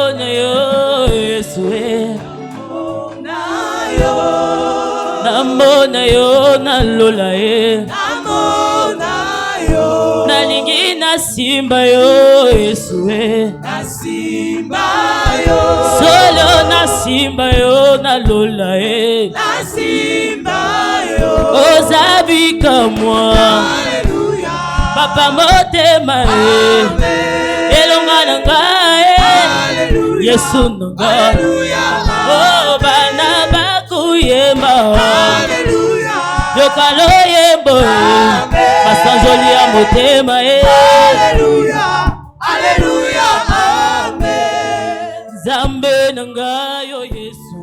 namona yo Yesu namona yo nalola namona yo nalingi nasimba yo Yesu nasimba yo solo nasimba yo nalola nasimba yo ozabika mwa papa motema elonga nanga Yesu nanga oh bana bakuyemba yokalo yembo basanzoli ya motema Alleluia Alleluia amen Zambe nanga yo Yesu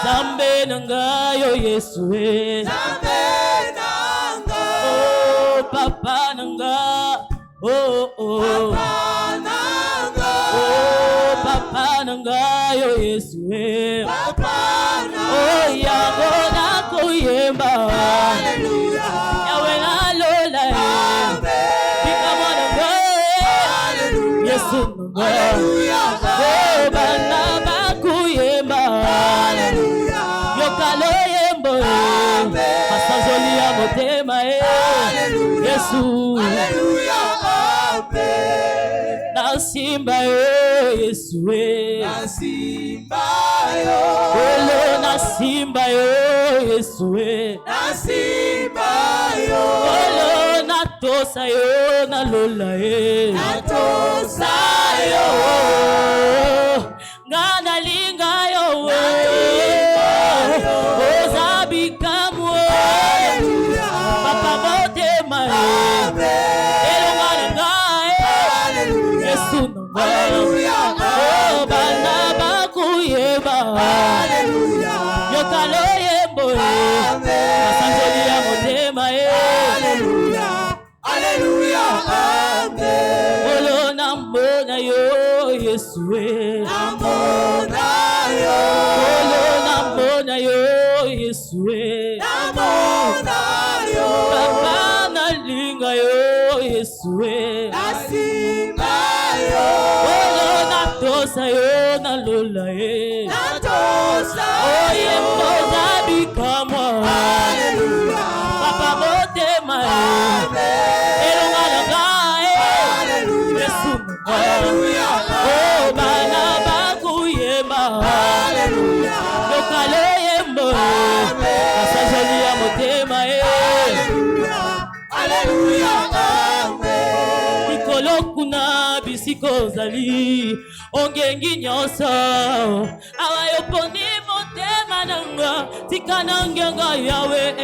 Zambe nanga yo Yesu oh papa nanga oh papa nanga yo Yesu oh yango nakuyemba yawe nalola bikamo nanga Yesu nanga oh bana bakuyemba yokalo yembo masanzoli ya motema Yesu nasimba yo Yesu nasimba yo olo nasimba yo Yesu nasimba yo olo natosa yo nalola natosa yo ngana linga yo ozabika mwo papa motema elonga nanga Yesu nanga oh bana bakuyeba yokalo yembo masanzoli ya motema Alleluia amen olo namona yo Yesu namona yo olo namona yo Yesu namona yo papa nalinga yo Yesu nasimba yo olo natosa yo nalola natosa oh yembo zabika mwa Alleluia papa motema elonga nanga Yesu Alleluia oh bana bakuyemba yokalo yembo masanzoli ya motema Alleluia amen likolo kuna bisiko zali ongengi nyonso awa yoponi motema nanga tika nangenga yawe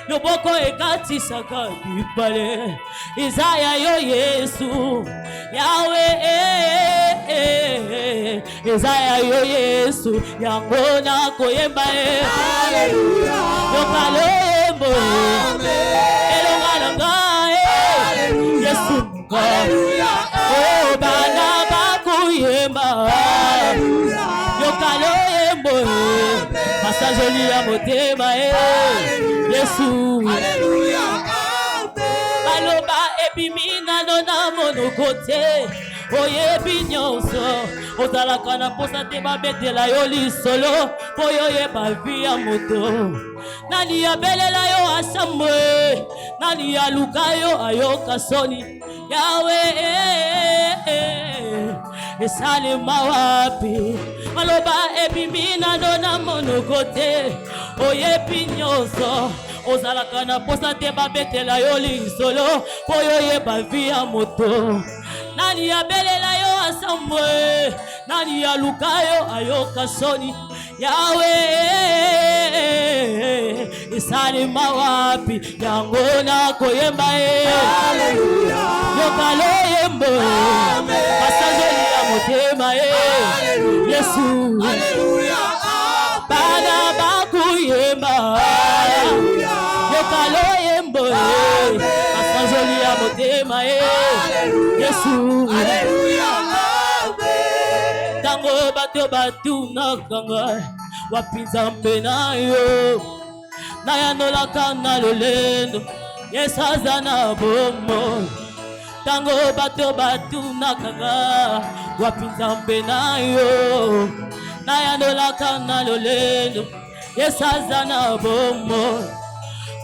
loboko ekatisaka bipale izaya yo Yesu yawe izaya yo Yesu yango nakoyemba Alleluia yokalo yembo elonga nanga Yesu Alleluia oh bana bakuyemba yokalo yembo masanzoli ya motema Yesu Alleluia baloba ebimina nona monoko te oyebi nyonso ozalaka na posa te babetela yo lisolo po yo yeba vi ya moto nani abelela yo asambwe nani aluka yo ayoka soni yawe esalema wapi maloba ebimina nona monoko te oyebi nyonso ozalaka na posa te babetela yo lisolo po yo yeba vi ya moto nani abelela yo asambwe nani aluka yo ayoka soni yawe esalema wapi yango nakoyemba Alleluia yokalo yembo masanzoli ya motema Yesu Alleluia bana bakuyemba yokalo yembo masanzoli ya motema Yesu Alleluia tango bato batunaka ngai wapi Nzambe na yo nayanolaka na lolendo Yesu aza na bomoi tango bato batunakanga wapi Nzambe na yo nayandolaka na lolendo yesaza na bomoi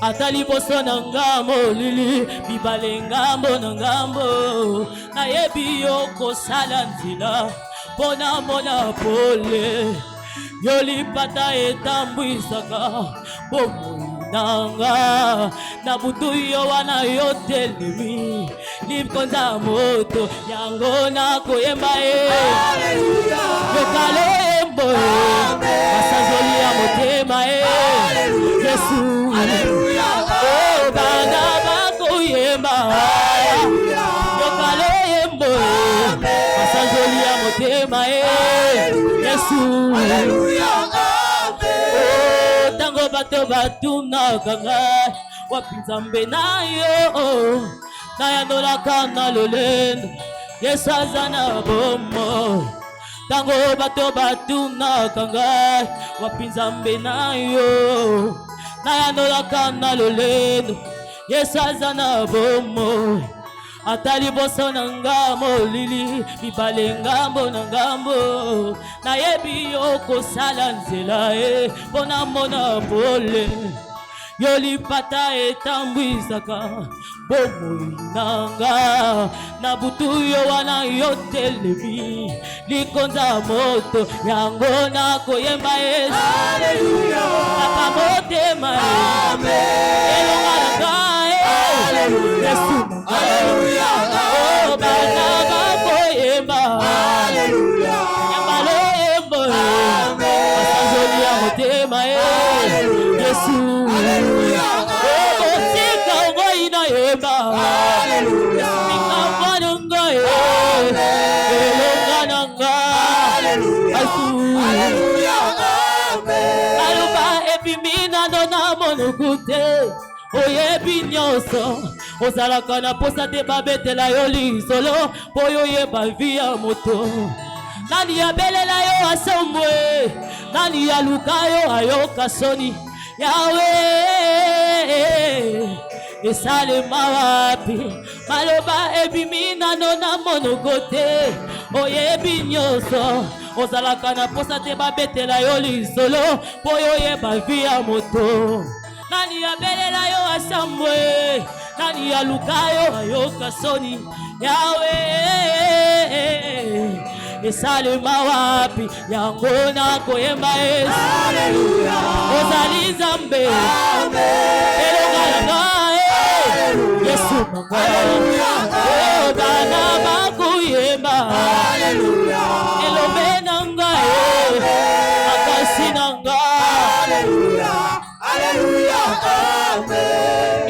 ata liboso na ngambo lili bibale ngambo na ngambo nayebi yo kosala nzela mpona mona pole yo lipata etambwisaka bomoi nanga na butu yo wana yo telemi likonza moto yango nakoyemba yokalembo basazoli ya motema Yesu bana bakoyemba yokalembo basazoli ya motema Yesu tango bato batunaka ngai wapi Nzambe na yo nayandolaka na lolendo Yesu aza na bomoi tango bato batunaka ngai wapi Nzambe na yo nayandolaka na lolendo Yesu aza na bomoi ata liboso na ngambo lili bibale ngambo na ngambo nayebi yo kosala nzela mpona mona pole yo lipata etambwisaka bomoi nanga na butu yo wana yo telemi likonza moto yango nakoyemba Yesu ata motema elonga na ngai Yesu bana bakoyemba nyambalembo basazoli ya motema Yesu otika ngoi nayemba nikambana ngai elonga na ngai aluba epimina ndona monokute oyebi nyonso ozalaka na posa te babetela yo lisolo po yo yeba vi ya moto nani abelela yo asombwe nani aluka yo ayoka soni Yawe esalema wapi maloba ebimina nona monoko te oyebi nyonso ozalaka na posa te babetela yo lisolo po yo yeba vi ya moto nani abelela yo asambwe nani aluka yo ayoka soni Yawe esalema wapi yango nakoyemba Yesu ozali Nzambe elonga na ngai Yesu bana bakoyemba elobe na ngai makasi na ngai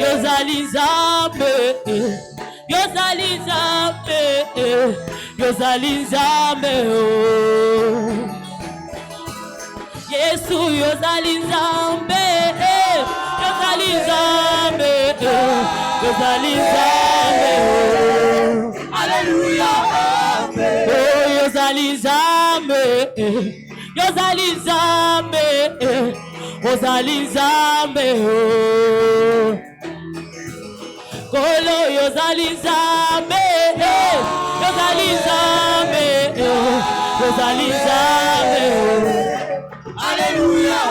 yozali Nzambe yozali Nzambe yozali Nzambe Yesu yozali Nzambe yozali Nzambe yozali Nzambe Alleluia yozali Nzambe yozali Nzambe ozali Nzambe kolo yozali Nzambe yozali Nzambe yozali Nzambe Alleluia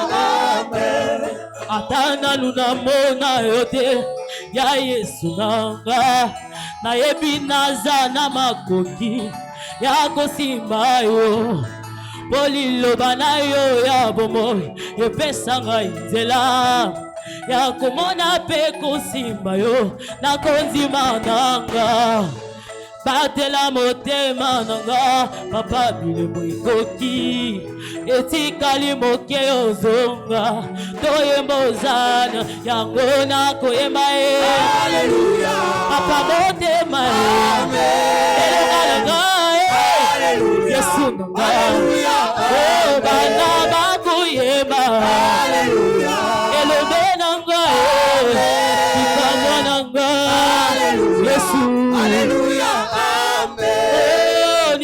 atana luna mona yote ya Yesu nanga nayebi naza na makoki ya kosimba yo poliloba na yo ya bomoi epesa ngai nzela ya komona pe kosimba yo na konzima nanga batela motema nanga papa bilemo ekoki etikali moke ozonga toyemba ozana yango nakoyemba Alleluia papa motema elonga na ngai Yesu nanga bana bakoyemba elobe na ngai ikamwa na ngai Yesu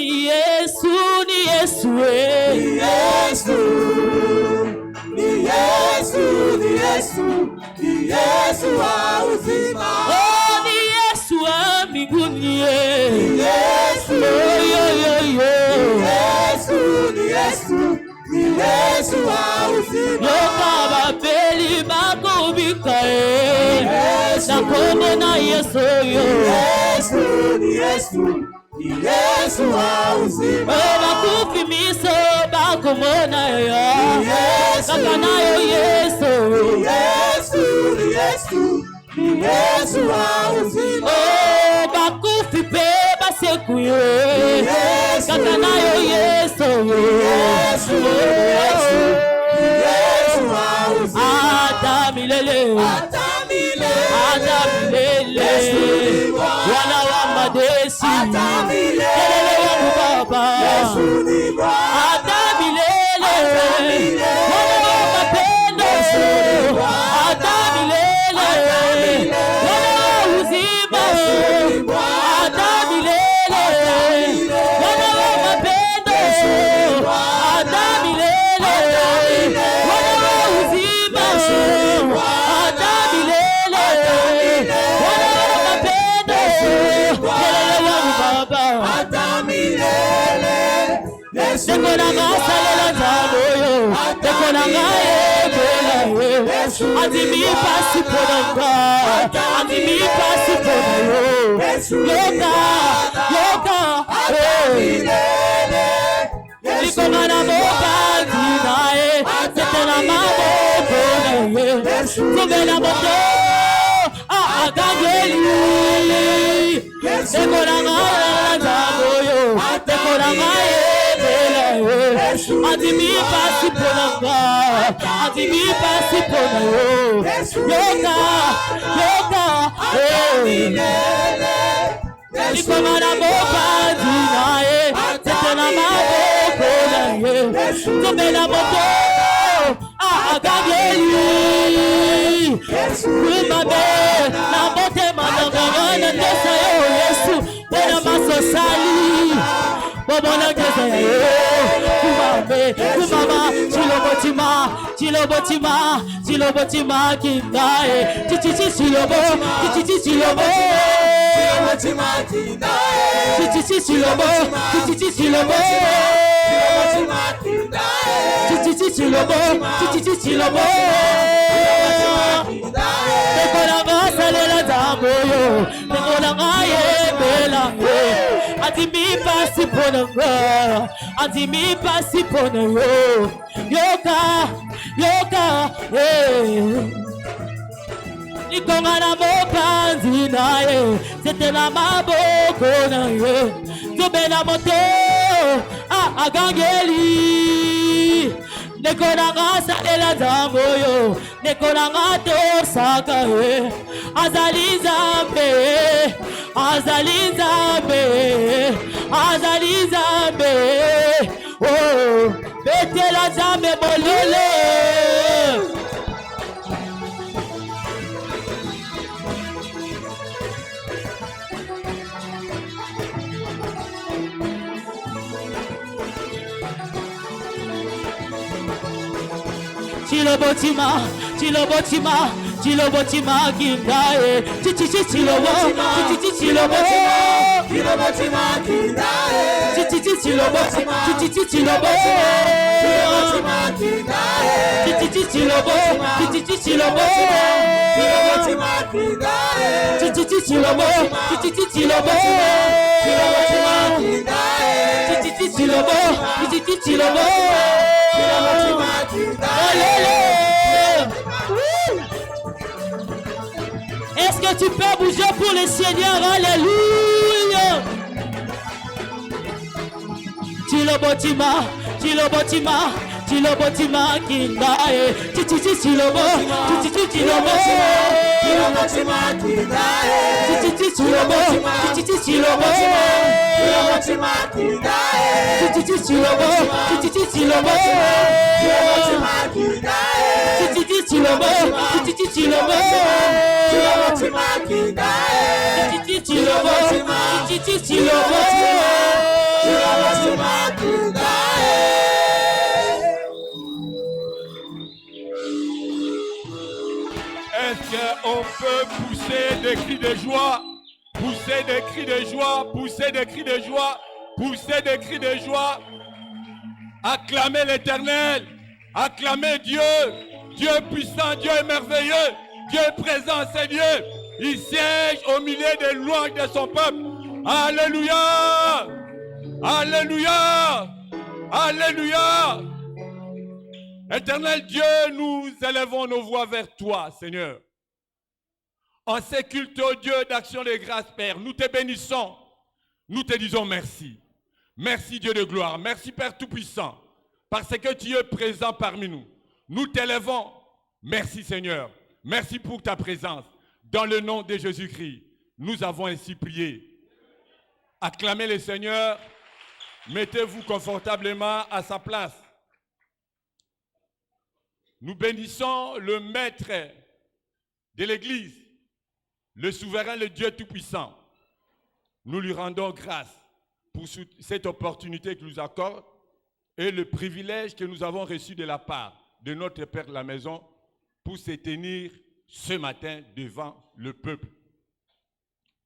ni Yesu ni Yesu ni Yesu ni Yesu ni Yesu ni Yesu wa uzima ni Yesu wa mbinguni Yesu wa uzima. Yoka babeli bakubika na kombo na Yesu yo. Yesu ni Yesu. Yesu wa uzima. Bakufi miso bakumona yo. Kaka nayo Yesu. Yesu ni Yesu. Yesu wa uzima. Bakufi pe baseku yo. Kaka nayo Yesu. Yesu wa uzima. Atamilele. Wana wa madesi. Kelele wangu baba. Atamilele. Wana wa mapendo. Atamilele. Wana wa uzima. Atamilele. Wana wa mapendo. Atamilele. Wana wa uzima. Atamilele. Wana wa mapendo. Kelele wangu baba. Teko na masalela zamoyo. Teko na ngaye. Adimi pasi ponanga. Adimi pasi ponayo. Yoka. Liko mana moka dinae. Tete na maboko nae. Kumbe na moto. Agangeli. Teko na ngaye zamoyo. Teko na ngaye. Adimi pasi ponanga. Adimi pasi ponayo. Yoka. Liko mana moka dinae. Tete na maboko nae. Kumbe na moto. Agangeli. Kumabe na bote mananga na tesa yo Yesu. Bona masosali. Bobona tesa yo. Kumama Chilobotima kindae Chilobo Chilobo Chilobo Tekolanga salela zamboyo Tekolanga yebela Adimi pasi ponanga Adimi pasi ponayo Yoka Nikonga na mopanzi naye Sete na maboko naye Zube na moto Agangeli Nekonanga salela zamboyo Nekonanga tosaka Azali Zambe Oh Betela Zambe molole Chilobotima kindae Chilobo Chilobo Est-ce que tu peux bouger pour le Seigneur? Alléluia. Chilobotima kindae Chilobo Est-ce qu'on peut pousser des cris de joie? Pousser des cris de joie, pousser des cris de joie, pousser des cris de joie. Acclamez l'Éternel. Acclamez Dieu. Dieu est puissant, Dieu est merveilleux. Dieu est présent, Seigneur. Il siège au milieu des louanges de son peuple. Alléluia. Alléluia. Alléluia. Éternel Dieu, nous élevons nos voix vers toi, Seigneur. En ces cultes, ô Dieu d'action de grâce, Père, nous te bénissons. Nous te disons merci. Merci Dieu de gloire. Merci Père Tout-Puissant. Parce que tu es présent parmi nous. Nous t'élevons. Merci Seigneur. Merci pour ta présence. Dans le nom de Jésus-Christ, nous avons ainsi prié. Acclamez le Seigneur. Mettez-vous confortablement à sa place. Nous bénissons le Maître de l'Église, le souverain, le Dieu Tout-Puissant. Nous lui rendons grâce pour cette opportunité qu'il nous accorde et le privilège que nous avons reçu de la part de notre Père de la maison pour se tenir ce matin devant le peuple.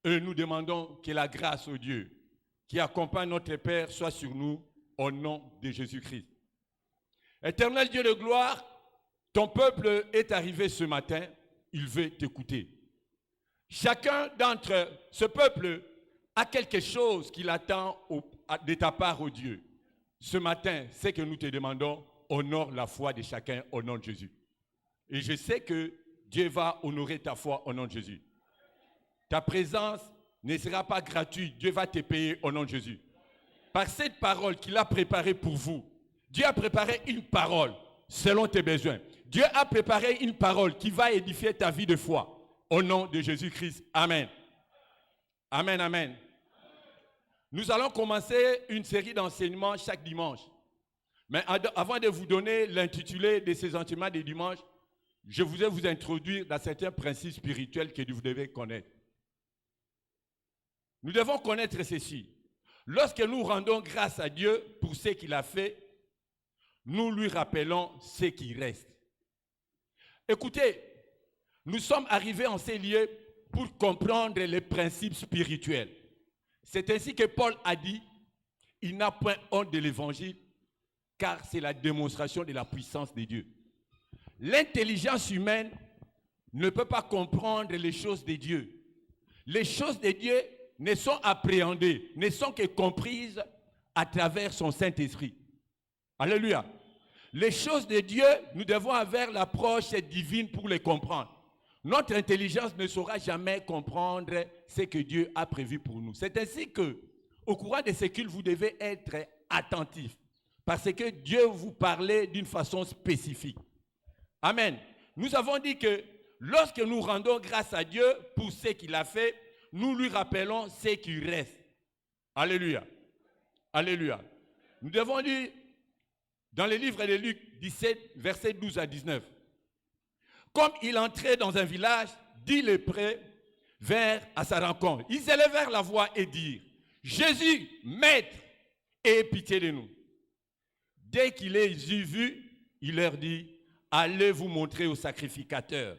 Et nous demandons que la grâce au Dieu qui accompagne notre Père soit sur nous au nom de Jésus-Christ. Éternel Dieu de gloire, ton peuple est arrivé ce matin, il veut t'écouter. Chacun d'entre ce peuple a quelque chose qu'il attend de ta part, ô Dieu. Ce matin, c'est que nous te demandons, honore la foi de chacun au nom de Jésus. Et je sais que Dieu va honorer ta foi au nom de Jésus. Ta présence ne sera pas gratuite, Dieu va te payer au nom de Jésus. Par cette parole qu'il a préparée pour vous, Dieu a préparé une parole selon tes besoins. Dieu a préparé une parole qui va édifier ta vie de foi. Au nom de Jésus-Christ. Amen. Amen, amen. Nous allons commencer une série d'enseignements chaque dimanche. Mais avant de vous donner l'intitulé de ces enseignements des dimanches, je voudrais vous introduire dans certains principes spirituels que vous devez connaître. Nous devons connaître ceci. Lorsque nous rendons grâce à Dieu pour ce qu'il a fait, nous lui rappelons ce qui reste. Écoutez, nous sommes arrivés en ces lieux pour comprendre les principes spirituels. C'est ainsi que Paul a dit, il n'a point honte de l'évangile, car c'est la démonstration de la puissance de Dieu. L'intelligence humaine ne peut pas comprendre les choses de Dieu. Les choses de Dieu ne sont appréhendées, ne sont que comprises à travers son Saint-Esprit. Alléluia. Les choses de Dieu, nous devons avoir l'approche divine pour les comprendre. Notre intelligence ne saura jamais comprendre ce que Dieu a prévu pour nous. C'est ainsi que, au courant de ce qu'il vous devez être attentif, parce que Dieu vous parlait d'une façon spécifique. Amen. Nous avons dit que lorsque nous rendons grâce à Dieu pour ce qu'il a fait, nous lui rappelons ce qui reste. Alléluia. Alléluia. Nous devons lire dans le livre de Luc 17, versets 12 à 19. Comme il entrait dans un village, 10 lépreux vinrent à sa rencontre. Ils élevèrent la voix et dirent, « Jésus, Maître, aie pitié de nous. » Dès qu'il les eut vus, il leur dit, « Allez vous montrer au sacrificateur. »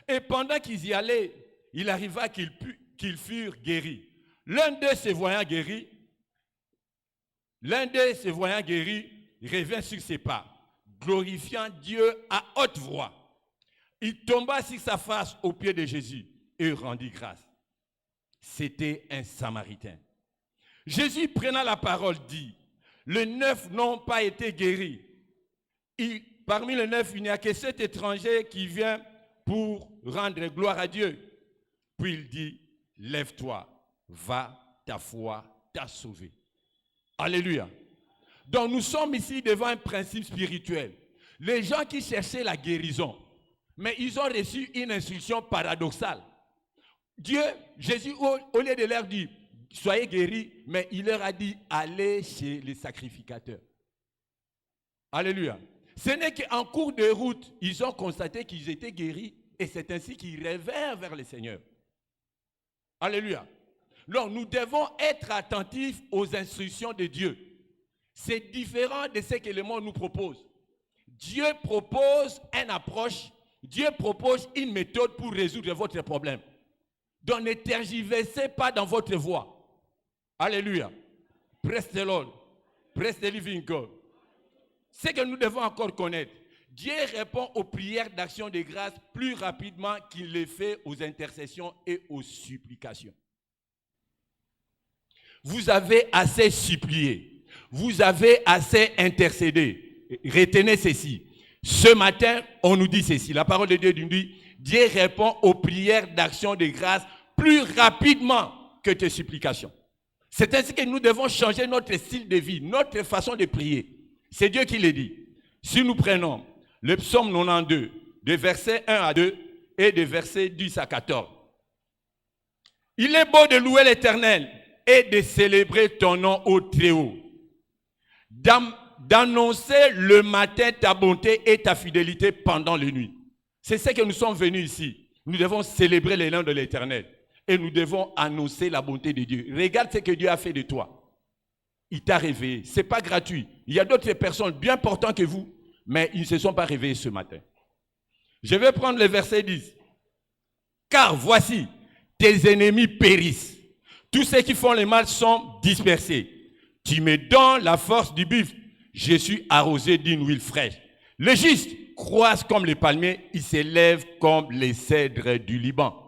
Et pendant qu'ils y allaient, il arriva qu'ils furent guéris. L'un d'eux se voyant guéri, revint sur ses pas, glorifiant Dieu à haute voix. Il tomba sur sa face aux pieds de Jésus et rendit grâce. C'était un Samaritain. Jésus, prenant la parole, dit, « Les 9 n'ont pas été guéris. Parmi les 9, il n'y a que cet étranger qui vient pour rendre gloire à Dieu. » Puis il dit, « Lève-toi, va, ta foi t'a sauvé. » Alléluia. Donc nous sommes ici devant un principe spirituel. Les gens qui cherchaient la guérison, mais ils ont reçu une instruction paradoxale. Jésus, au lieu de leur dire, soyez guéris, mais il leur a dit, allez chez les sacrificateurs. Alléluia. Ce n'est qu'en cours de route, ils ont constaté qu'ils étaient guéris et c'est ainsi qu'ils rêvèrent vers le Seigneur. Alléluia. Donc nous devons être attentifs aux instructions de Dieu. C'est différent de ce que le monde nous propose. Dieu propose une approche, Dieu propose une méthode pour résoudre votre problème. Donc ne tergiversez pas dans votre voie. Alléluia. Praise the Lord. Praise the living God. Ce que nous devons encore connaître, Dieu répond aux prières d'action de grâce plus rapidement qu'il les fait aux intercessions et aux supplications. Vous avez assez supplié, vous avez assez intercédé. Retenez ceci. Ce matin, on nous dit ceci. La parole de Dieu nous dit, Dieu répond aux prières d'action de grâce plus rapidement que tes supplications. C'est ainsi que nous devons changer notre style de vie, notre façon de prier. C'est Dieu qui le dit. Si nous prenons le psaume 92, de versets 1 à 2 et de versets 10 à 14. Il est beau de louer l'Éternel et de célébrer ton nom au Très-Haut. D'annoncer le matin ta bonté et ta fidélité pendant les nuits. C'est ce que nous sommes venus ici. Nous devons célébrer les noms de l'Éternel. Et nous devons annoncer la bonté de Dieu. Regarde ce que Dieu a fait de toi. Il t'a réveillé. Ce n'est pas gratuit. Il y a d'autres personnes bien portantes que vous, mais ils ne se sont pas réveillés ce matin. Je vais prendre le verset 10. Car voici, tes ennemis périssent. Tous ceux qui font le mal sont dispersés. Tu me donnes la force du buffle. Je suis arrosé d'une huile fraîche. Le juste croissent comme les palmiers, ils s'élèvent comme les cèdres du Liban.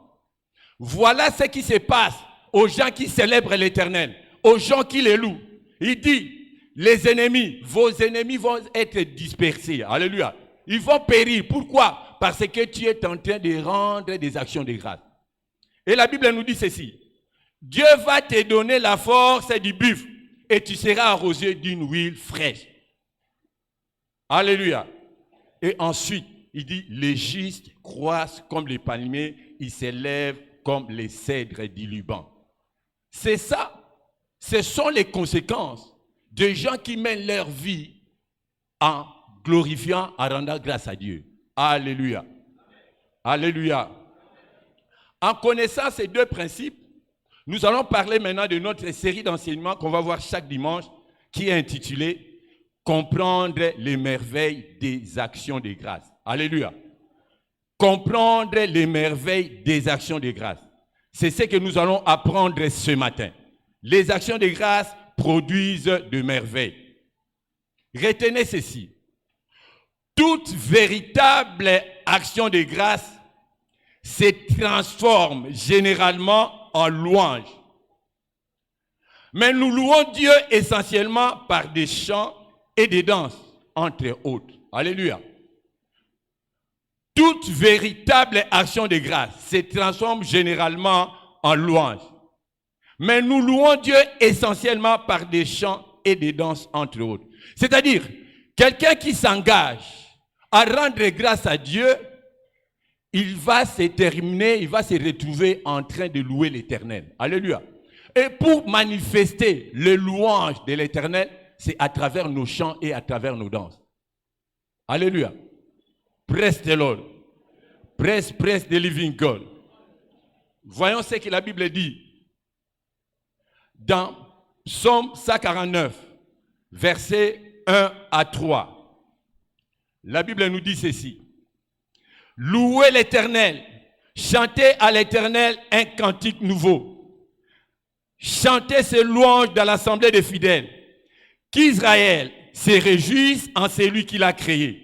Voilà ce qui se passe aux gens qui célèbrent l'Éternel, aux gens qui les louent. Il dit, les ennemis, vos ennemis vont être dispersés. Alléluia. Ils vont périr. Pourquoi? Parce que tu es en train de rendre des actions de grâce. Et la Bible nous dit ceci. Dieu va te donner la force du buffle et tu seras arrosé d'une huile fraîche. Alléluia. Et ensuite, il dit, les justes croissent comme les palmiers, ils s'élèvent comme les cèdres du Liban. C'est ça. Ce sont les conséquences de gens qui mènent leur vie en glorifiant, en rendant grâce à Dieu. Alléluia. Alléluia. En connaissant ces deux principes, nous allons parler maintenant de notre série d'enseignements qu'on va voir chaque dimanche, qui est intitulée « Comprendre les merveilles des actions de grâce ». Alléluia. Comprendre les merveilles des actions de grâce. C'est ce que nous allons apprendre ce matin. Les actions de grâce produisent de merveilles. Retenez ceci. Toute véritable action de grâce se transforme généralement en louange. Mais nous louons Dieu essentiellement par des chants et des danses, entre autres. Alléluia. Toute véritable action de grâce se transforme généralement en louange. Mais nous louons Dieu essentiellement par des chants et des danses, entre autres. C'est-à-dire, quelqu'un qui s'engage à rendre grâce à Dieu, il va se retrouver en train de louer l'Éternel. Alléluia. Et pour manifester le louange de l'Éternel, c'est à travers nos chants et à travers nos danses. Alléluia. Praise the Lord. Praise the living God. Voyons ce que la Bible dit. Dans Psaume 149, versets 1 à 3. La Bible nous dit ceci. Louez l'Éternel, chantez à l'Éternel un cantique nouveau. Chantez ses louanges dans l'assemblée des fidèles. Qu'Israël se réjouisse en celui qui l'a créé.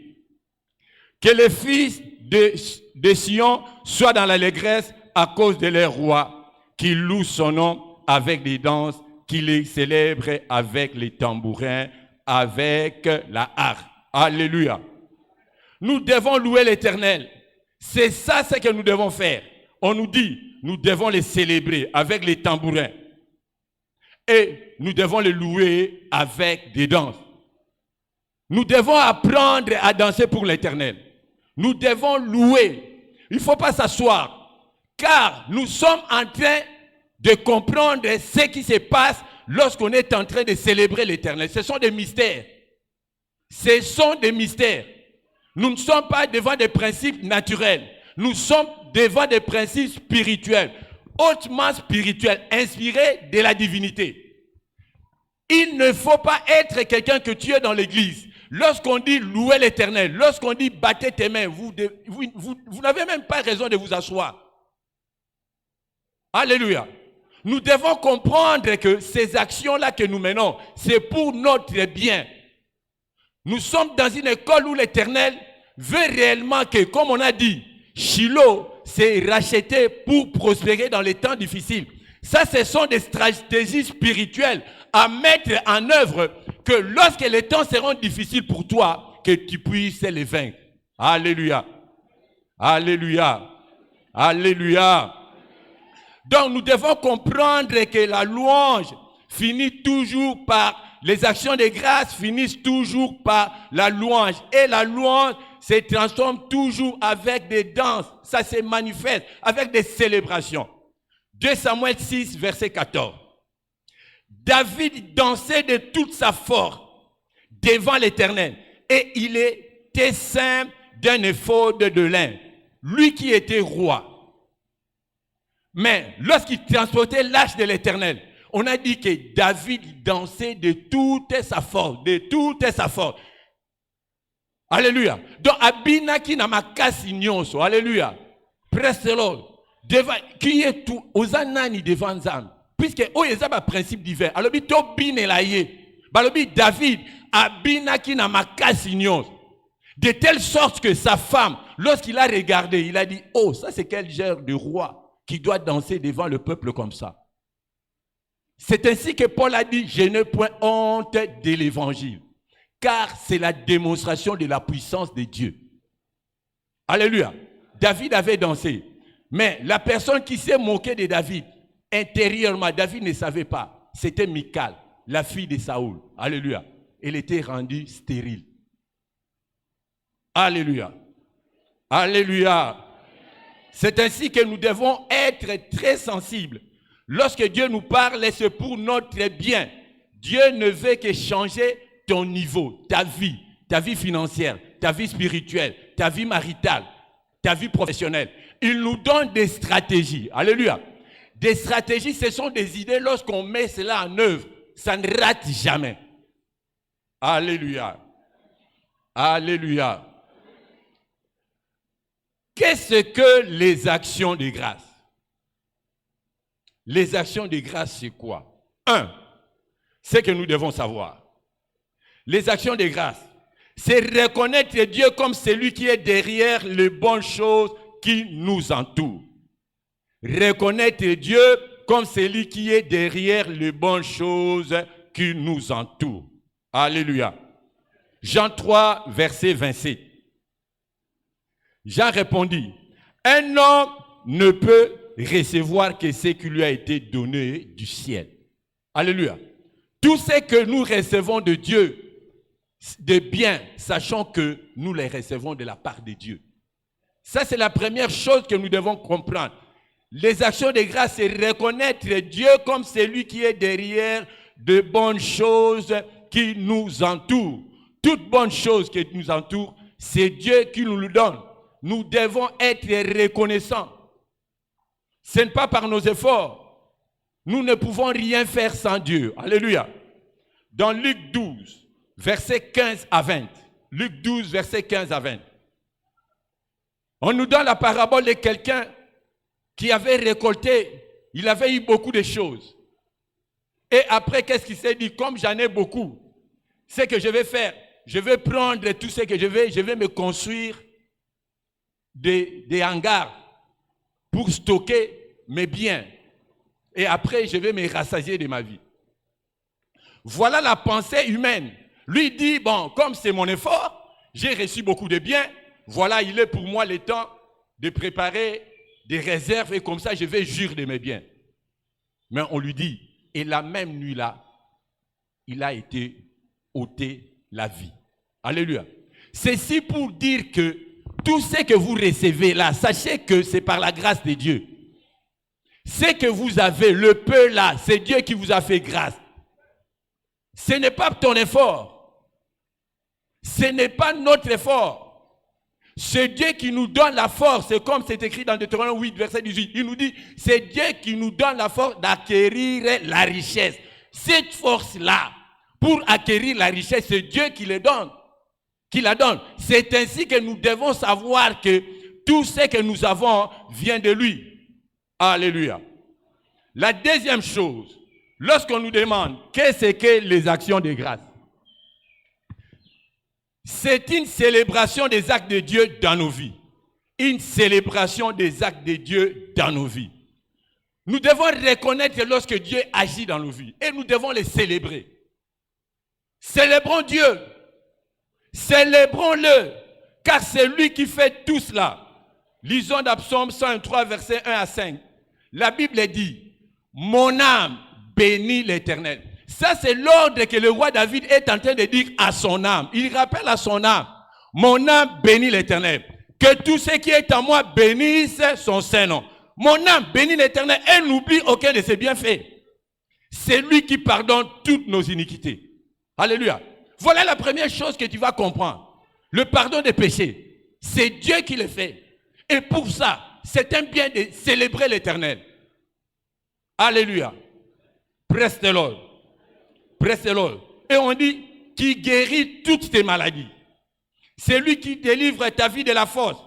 Que les fils de Sion soient dans l'allégresse à cause de leur roi, qui loue son nom avec des danses, qui les célèbre avec les tambourins, avec la harpe. Alléluia. Nous devons louer l'Éternel. C'est ça ce que nous devons faire. On nous dit, nous devons les célébrer avec les tambourins. Et nous devons les louer avec des danses. Nous devons apprendre à danser pour l'Éternel. Nous devons louer. Il ne faut pas s'asseoir. Car nous sommes en train de comprendre ce qui se passe lorsqu'on est en train de célébrer l'Éternel. Ce sont des mystères. Ce sont des mystères. Nous ne sommes pas devant des principes naturels. Nous sommes devant des principes spirituels, hautement spirituels, inspirés de la divinité. Il ne faut pas être quelqu'un que tu es dans l'église. Lorsqu'on dit louer l'Éternel, lorsqu'on dit battez tes mains, vous n'avez même pas raison de vous asseoir. Alléluia. Nous devons comprendre que ces actions-là que nous menons, c'est pour notre bien. Nous sommes dans une école où l'Éternel veut réellement que, comme on a dit, Shiloh s'est racheté pour prospérer dans les temps difficiles. Ça, ce sont des stratégies spirituelles à mettre en œuvre que lorsque les temps seront difficiles pour toi, que tu puisses les vaincre. Alléluia. Alléluia. Alléluia. Donc nous devons comprendre que la louange finit toujours par, les actions de grâce finissent toujours par la louange. Et la louange se transforme toujours avec des danses. Ça se manifeste avec des célébrations. 2 Samuel 6, verset 14. David dansait de toute sa force devant l'Éternel. Et il était ceint d'un éphod de lin. Lui qui était roi. Mais lorsqu'il transportait l'arche de l'Éternel, on a dit que David dansait de toute sa force, de toute sa force. Alléluia. Donc abinaki na makasi nyonso. Alléluia. Presse l'ordre. Qui est tout aux anani devant Nzambe. Puisque oh yeza ba principe divin. Alors bi to binela ye. Balobi David abinaki na makasi nyonso. De telle sorte que sa femme, lorsqu'il a regardé, il a dit, oh, ça c'est quel genre de roi qui doit danser devant le peuple comme ça. C'est ainsi que Paul a dit, je n'ai point honte de l'évangile, car c'est la démonstration de la puissance de Dieu. Alléluia. David avait dansé, mais la personne qui s'est moquée de David, intérieurement, David ne savait pas, c'était Michal, la fille de Saoul. Alléluia. Elle était rendue stérile. Alléluia. Alléluia. C'est ainsi que nous devons être très sensibles. Lorsque Dieu nous parle, c'est pour notre bien. Dieu ne veut que changer ton niveau, ta vie financière, ta vie spirituelle, ta vie maritale, ta vie professionnelle. Il nous donne des stratégies. Alléluia. Des stratégies, ce sont des idées, lorsqu'on met cela en œuvre, ça ne rate jamais. Alléluia. Alléluia. Qu'est-ce que les actions de grâce? Les actions de grâce, c'est quoi? Un, c'est que nous devons savoir. Les actions de grâce, c'est reconnaître Dieu comme celui qui est derrière les bonnes choses qui nous entourent. Reconnaître Dieu comme celui qui est derrière les bonnes choses qui nous entourent. Alléluia. Jean 3, verset 27. Jean répondit, un homme ne peut recevoir que ce qui lui a été donné du ciel. Alléluia. Tout ce que nous recevons de Dieu, de bien, sachant que nous les recevons de la part de Dieu. Ça, c'est la première chose que nous devons comprendre. Les actions de grâce, c'est reconnaître Dieu comme celui qui est derrière de bonnes choses qui nous entourent. Toute bonne chose qui nous entoure, c'est Dieu qui nous le donne. Nous devons être reconnaissants. Ce n'est pas par nos efforts. Nous ne pouvons rien faire sans Dieu. Alléluia. Dans Luc 12, versets 15 à 20. Luc 12, versets 15 à 20. On nous donne la parabole de quelqu'un qui avait récolté. Il avait eu beaucoup de choses. Et après, qu'est-ce qu'il s'est dit? Comme j'en ai beaucoup, ce que je vais faire, je vais prendre tout ce que je vais me construire des hangars pour stocker mes biens. Et après, je vais me rassasier de ma vie. Voilà la pensée humaine. Lui dit, bon, comme c'est mon effort, j'ai reçu beaucoup de biens, voilà, il est pour moi le temps de préparer des réserves et comme ça, je vais jurer de mes biens. Mais on lui dit, et la même nuit-là, il a été ôté la vie. Alléluia. Ceci pour dire que tout ce que vous recevez là, sachez que c'est par la grâce de Dieu. Ce que vous avez, le peu là, c'est Dieu qui vous a fait grâce. Ce n'est pas ton effort. Ce n'est pas notre effort. C'est Dieu qui nous donne la force. C'est comme c'est écrit dans Deutéronome 8, verset 18. Il nous dit, c'est Dieu qui nous donne la force d'acquérir la richesse. Cette force-là, pour acquérir la richesse, c'est Dieu qui la donne. C'est ainsi que nous devons savoir que tout ce que nous avons vient de lui. Alléluia. La deuxième chose, lorsqu'on nous demande qu'est-ce que les actions de grâce, C'est une célébration des actes de Dieu dans nos vies. Une célébration des actes de Dieu dans nos vies. Nous devons reconnaître lorsque Dieu agit dans nos vies et nous devons les célébrer. Célébrons Dieu. Célébrons-le, car c'est lui qui fait tout cela. Lisons dans Psaume 103, versets 1 à 5. La Bible dit, « Mon âme bénit l'Éternel. » Ça, c'est l'ordre que le roi David est en train de dire à son âme. Il rappelle à son âme, « Mon âme bénit l'Éternel. Que tout ce qui est en moi bénisse son Saint-Nom. Mon âme bénit l'Éternel et n'oublie aucun de ses bienfaits. C'est lui qui pardonne toutes nos iniquités. » Alléluia. Voilà la première chose que tu vas comprendre. Le pardon des péchés. C'est Dieu qui le fait. Et pour ça, c'est un bien de célébrer l'Éternel. Alléluia. Presse the Lord. Presse the Lord. Et on dit, qui guérit toutes tes maladies. C'est lui qui délivre ta vie de la force.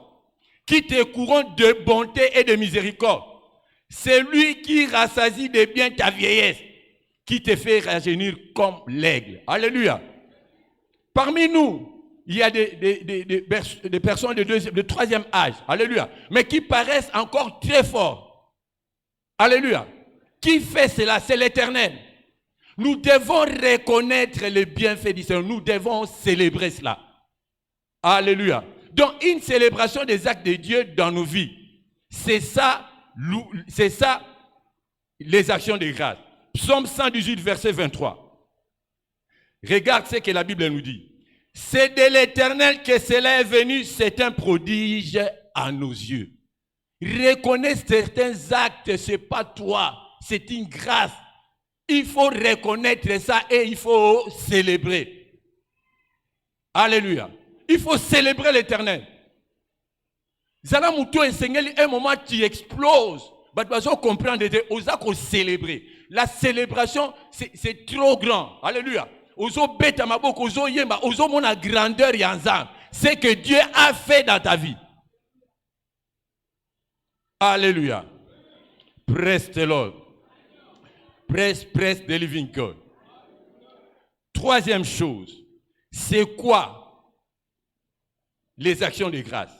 Qui te couronne de bonté et de miséricorde. C'est lui qui rassasie de bien ta vieillesse. Qui te fait rajeunir comme l'aigle. Alléluia. Parmi nous, il y a des personnes de troisième âge. Alléluia. Mais qui paraissent encore très forts. Alléluia. Qui fait cela? C'est l'Éternel. Nous devons reconnaître les bienfaits du Seigneur. Nous devons célébrer cela. Alléluia. Donc, une célébration des actes de Dieu dans nos vies. C'est ça les actions de grâce. Psaume 118, verset 23. Regarde ce que la Bible nous dit. C'est de l'Éternel que cela est venu, c'est un prodige à nos yeux. Reconnais certains actes, ce n'est pas toi, c'est une grâce. Il faut reconnaître ça et il faut célébrer. Alléluia. Il faut célébrer l'Éternel. Zala Moutou enseigné un moment tu exploses. Tu vas comprendre, tu vas célébrer. La célébration, c'est trop grand. Alléluia. Ozo beta maboko, ozo yemba, ozo mona grandeur yanzam. C'est que Dieu a fait dans ta vie. Alléluia. Praise the Lord. Praise the living God. Troisième chose, c'est quoi les actions de grâce?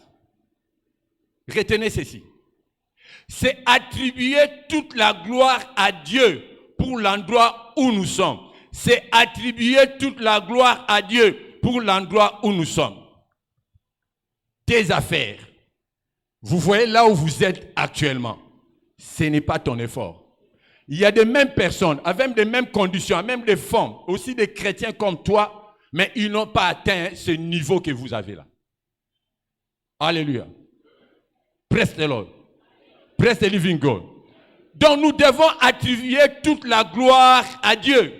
Retenez ceci. C'est attribuer toute la gloire à Dieu pour l'endroit où nous sommes. C'est attribuer toute la gloire à Dieu pour l'endroit où nous sommes. Tes affaires, vous voyez là où vous êtes actuellement, ce n'est pas ton effort. Il y a des mêmes personnes, avec les mêmes conditions, même des femmes, aussi des chrétiens comme toi, mais ils n'ont pas atteint ce niveau que vous avez là. Alléluia. Praise the Lord. Praise the living God. Donc nous devons attribuer toute la gloire à Dieu.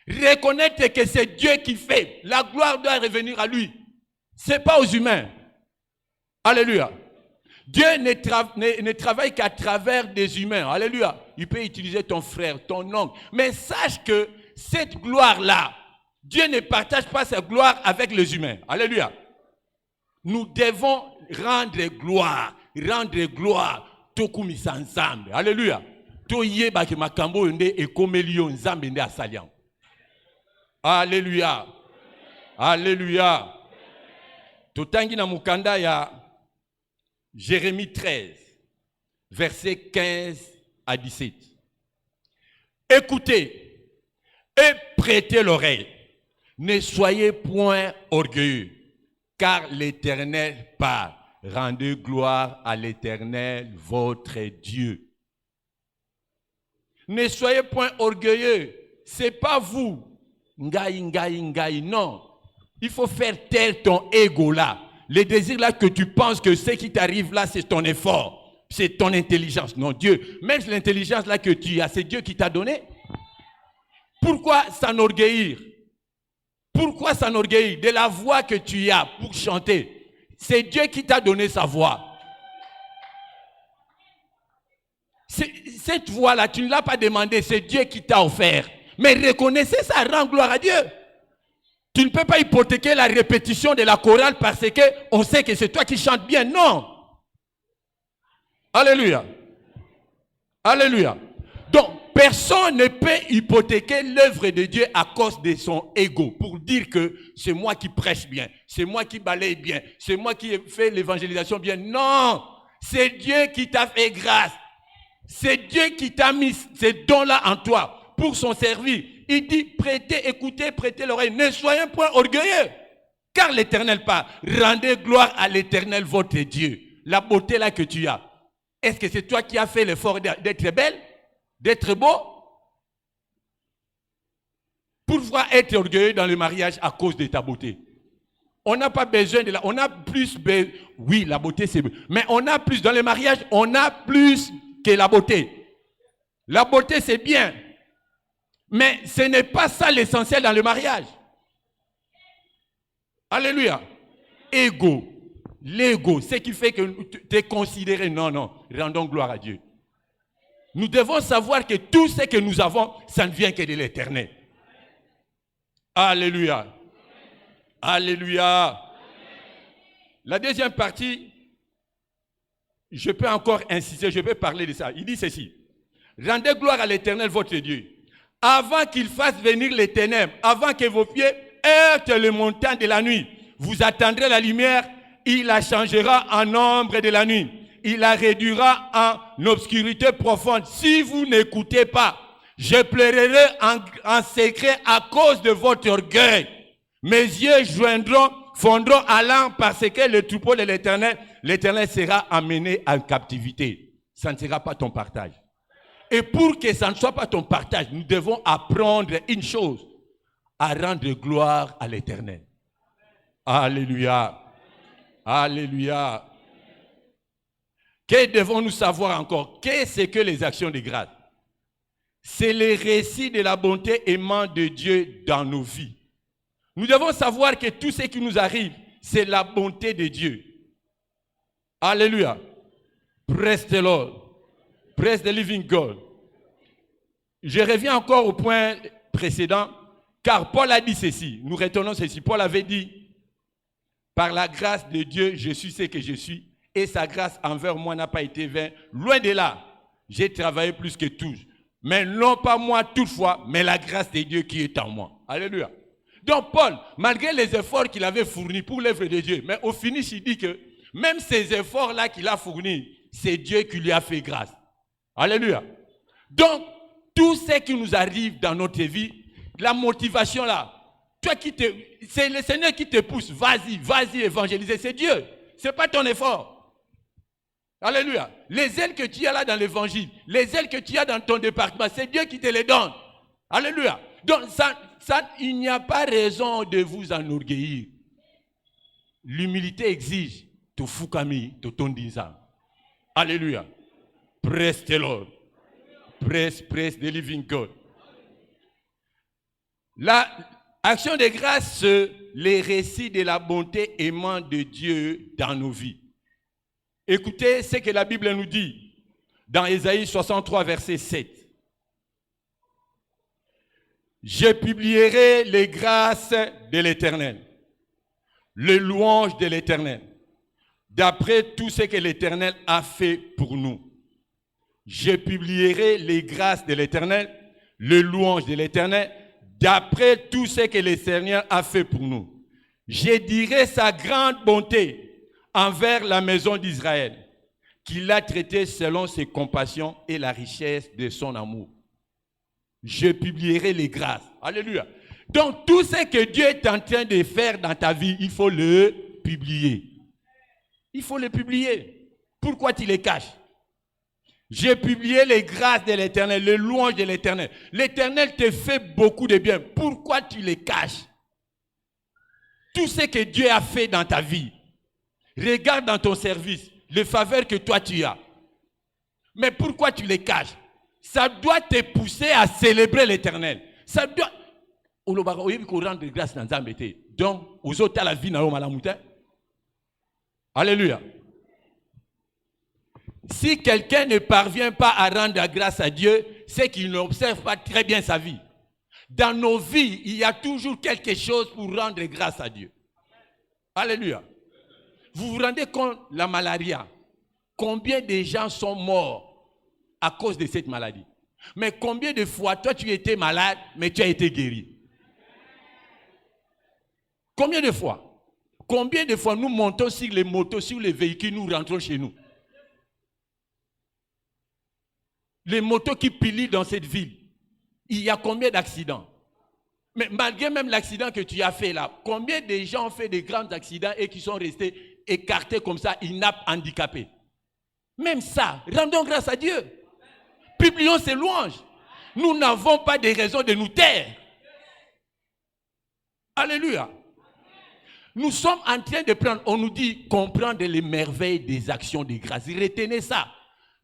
Reconnaître que c'est Dieu qui fait. La gloire doit revenir à lui. Ce n'est pas aux humains. Alléluia. Dieu ne travaille qu'à travers des humains. Alléluia. Il peut utiliser ton frère, ton oncle. Mais sache que cette gloire-là, Dieu ne partage pas sa gloire avec les humains. Alléluia. Nous devons rendre gloire. Rendre gloire. Tokumisa ensemble. Alléluia. Toyeba ke makambo nde ekomelio nzambe nde asaliam. Alléluia. Alléluia. Totangi na mukanda ya Jérémie 13, versets 15 à 17. Écoutez et prêtez l'oreille. Ne soyez point orgueilleux, car l'Éternel parle. Rendez gloire à l'Éternel, votre Dieu. Ne soyez point orgueilleux. Ce n'est pas vous. Ngai, non. Il faut faire taire ton ego là. Le désir là que tu penses que ce qui t'arrive là, c'est ton effort. C'est ton intelligence. Non, Dieu. Même l'intelligence là que tu as, c'est Dieu qui t'a donné. Pourquoi s'enorgueillir? Pourquoi s'enorgueillir de la voix que tu as pour chanter? C'est Dieu qui t'a donné sa voix. Cette voix-là, tu ne l'as pas demandé, c'est Dieu qui t'a offert. Mais reconnaissez ça, rend gloire à Dieu. Tu ne peux pas hypothéquer la répétition de la chorale parce qu'on sait que c'est toi qui chantes bien. Non. Alléluia. Alléluia. Donc, personne ne peut hypothéquer l'œuvre de Dieu à cause de son ego, pour dire que c'est moi qui prêche bien, c'est moi qui balaye bien, c'est moi qui fais l'évangélisation bien. Non, c'est Dieu qui t'a fait grâce. C'est Dieu qui t'a mis ces dons-là en toi pour son service. Il dit, prêtez, écoutez, prêtez l'oreille. Ne soyez point orgueilleux, car l'Éternel parle. Rendez gloire à l'Éternel, votre Dieu. La beauté là que tu as. Est-ce que c'est toi qui as fait l'effort d'être belle, d'être beau? Pourquoi être orgueilleux dans le mariage à cause de ta beauté? On n'a pas besoin de la... On a plus... Oui, la beauté c'est... Mais on a plus... Dans le mariage, on a plus que la beauté. La beauté c'est bien. Mais ce n'est pas ça l'essentiel dans le mariage. Alléluia. Ego. L'ego, ce qui fait que tu es considéré. Non, non. Rendons gloire à Dieu. Nous devons savoir que tout ce que nous avons, ça ne vient que de l'Éternel. Alléluia. Alléluia. La deuxième partie, je peux encore insister, je peux parler de ça. Il dit ceci. Rendez gloire à l'Éternel, votre Dieu. Avant qu'il fasse venir les ténèbres, avant que vos pieds heurtent les montagnes de la nuit, vous attendrez la lumière, il la changera en ombre de la nuit. Il la réduira en obscurité profonde. Si vous n'écoutez pas, je pleurerai en secret à cause de votre orgueil. Mes yeux fondront à l'âme parce que le troupeau de l'Éternel sera amené en captivité. Ça ne sera pas ton partage. Et pour que ça ne soit pas ton partage, nous devons apprendre une chose, à rendre gloire à l'Éternel. Alléluia. Alléluia. Que devons-nous savoir encore? Qu'est-ce que les actions de grâce? C'est le récit de la bonté aimante de Dieu dans nos vies. Nous devons savoir que tout ce qui nous arrive, c'est la bonté de Dieu. Alléluia. Praise the Lord. Praise the living God. Je reviens encore au point précédent, car Paul a dit ceci. Nous retenons ceci. Paul avait dit, par la grâce de Dieu, je suis ce que je suis, et sa grâce envers moi n'a pas été vaine. Loin de là, j'ai travaillé plus que tous. Mais non pas moi toutefois, mais la grâce de Dieu qui est en moi. Alléluia. Donc Paul, malgré les efforts qu'il avait fournis pour l'œuvre de Dieu, mais au finish, il dit que même ces efforts-là qu'il a fournis, c'est Dieu qui lui a fait grâce. Alléluia. Donc, tout ce qui nous arrive dans notre vie, la motivation là, c'est le Seigneur qui te pousse. Vas-y, évangéliser. C'est Dieu. Ce n'est pas ton effort. Alléluia. Les ailes que tu as là dans l'évangile, les ailes que tu as dans ton département, c'est Dieu qui te les donne. Alléluia. Donc, il n'y a pas raison de vous enorgueillir. L'humilité exige to fukami, to tondinza. Alléluia. Praise the Lord. Praise the living God. L'action de grâce, les récits de la bonté aimante de Dieu dans nos vies. Écoutez ce que la Bible nous dit dans Ésaïe 63, verset 7. Je publierai les grâces de l'Éternel, les louanges de l'Éternel, d'après tout ce que l'Éternel a fait pour nous. Je publierai les grâces de l'Éternel, les louanges de l'Éternel, d'après tout ce que le Seigneur a fait pour nous. Je dirai sa grande bonté envers la maison d'Israël, qu'il a traité selon ses compassions et la richesse de son amour. Je publierai les grâces. Alléluia. Donc, tout ce que Dieu est en train de faire dans ta vie, il faut le publier. Il faut le publier. Pourquoi tu les caches? J'ai publié les grâces de l'Éternel, les louanges de l'Éternel. L'Éternel te fait beaucoup de bien. Pourquoi tu les caches? Tout ce que Dieu a fait dans ta vie. Regarde dans ton service les faveurs que toi tu as. Mais pourquoi tu les caches? Ça doit te pousser à célébrer l'Éternel. Ça doit... Donc, aux autres, la vie n'a. Alléluia. Si quelqu'un ne parvient pas à rendre la grâce à Dieu, c'est qu'il n'observe pas très bien sa vie. Dans nos vies, il y a toujours quelque chose pour rendre grâce à Dieu. Alléluia. Vous vous rendez compte, la malaria, combien de gens sont morts à cause de cette maladie? Mais combien de fois, toi, tu étais malade, mais tu as été guéri? Combien de fois? Combien de fois nous montons sur les motos, sur les véhicules, nous rentrons chez nous? Les motos qui pilient dans cette ville, il y a combien d'accidents? Mais malgré même l'accident que tu as fait là, combien de gens ont fait des grands accidents et qui sont restés écartés comme ça, inaptes, handicapés? Même ça, rendons grâce à Dieu. Publions ses louanges. Nous n'avons pas de raison de nous taire. Alléluia. Nous sommes en train de prendre, on nous dit comprendre les merveilles des actions de grâce. Retenez ça.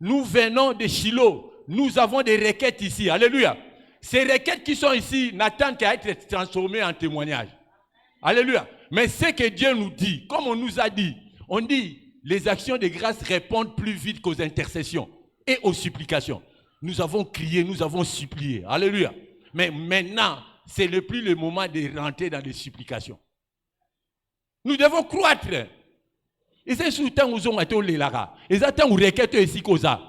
Nous venons de Shiloh. Nous avons des requêtes ici. Alléluia. Ces requêtes qui sont ici n'attendent qu'à être transformées en témoignages. Alléluia. Mais ce que Dieu nous dit, comme on nous a dit, on dit les actions de grâce répondent plus vite qu'aux intercessions et aux supplications. Nous avons crié, nous avons supplié. Alléluia. Mais maintenant, ce n'est plus le moment de rentrer dans les supplications. Nous devons croître. Et c'est sous le temps où nous avons les lara. Et c'est temps où requête ici causa.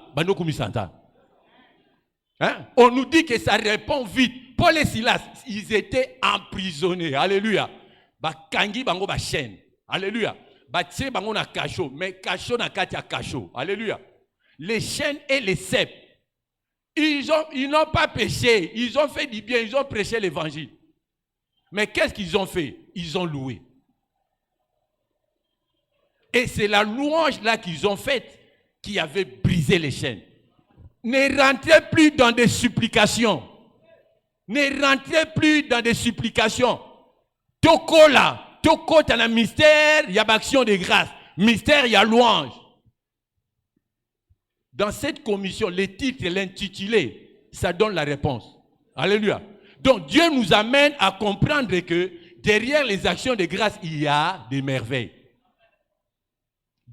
On nous dit que ça répond vite. Paul et Silas, ils étaient emprisonnés. Alléluia. Kangi bango ba chaîne. Alléluia. Tse bango na cachot. Mais cachot na katia cachot. Alléluia. Les chaînes et les cèpes. Ils n'ont pas péché. Ils ont fait du bien. Ils ont prêché l'évangile. Mais qu'est-ce qu'ils ont fait? Ils ont loué. Et c'est la louange là qu'ils ont faite qui avait brisé les chaînes. Ne rentrez plus dans des supplications. Ne rentrez plus dans des supplications. Toko là. Toko t'as un mystère, il y a action de grâce. Mystère, il y a louange. Dans cette commission, le titre et l'intitulé, ça donne la réponse. Alléluia. Donc Dieu nous amène à comprendre que derrière les actions de grâce, il y a des merveilles.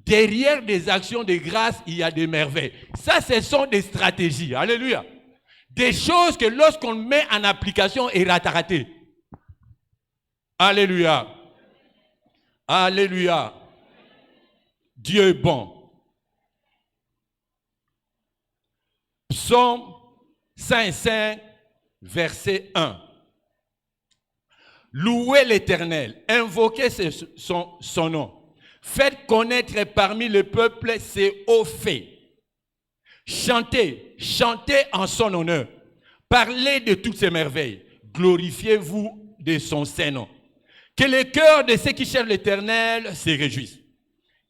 Derrière des actions de grâce, il y a des merveilles. Ça, ce sont des stratégies. Alléluia. Des choses que lorsqu'on met en application, il est raté. Alléluia. Alléluia. Dieu est bon. Psaume 105, verset 1. Louez l'Éternel, invoquez son nom. Faites connaître parmi le peuple ses hauts faits. Chantez, chantez en son honneur. Parlez de toutes ses merveilles. Glorifiez-vous de son saint nom. Que le cœur de ceux qui cherchent l'Éternel se réjouisse.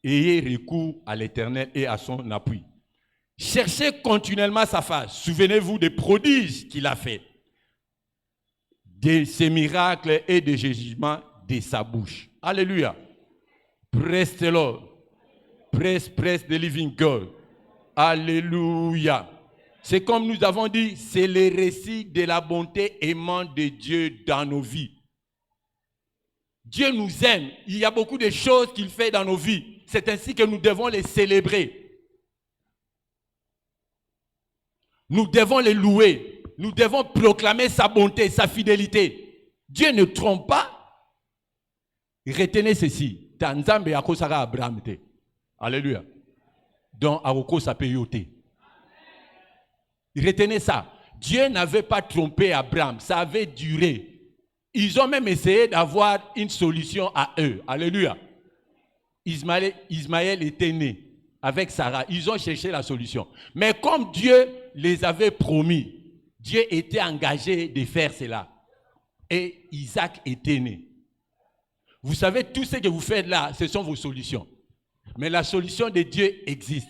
Ayez recours à l'Éternel et à son appui. Cherchez continuellement sa face. Souvenez-vous des prodiges qu'il a fait, de ses miracles et des jugements de sa bouche. Alléluia. Praise the Lord. Praise the living God. Alléluia. C'est comme nous avons dit, c'est le récit de la bonté aimante de Dieu dans nos vies. Dieu nous aime. Il y a beaucoup de choses qu'il fait dans nos vies. C'est ainsi que nous devons les célébrer. Nous devons les louer. Nous devons proclamer sa bonté, sa fidélité. Dieu ne trompe pas. Retenez ceci. Tanzambe akosaka Abraham te. Alléluia. Donc akosa peyote. Retenez ça. Dieu n'avait pas trompé Abraham. Ça avait duré. Ils ont même essayé d'avoir une solution à eux. Alléluia. Ismaël était né avec Sarah. Ils ont cherché la solution. Mais comme Dieu les avait promis, Dieu était engagé de faire cela. Et Isaac était né. Vous savez, tout ce que vous faites là, ce sont vos solutions. Mais la solution de Dieu existe.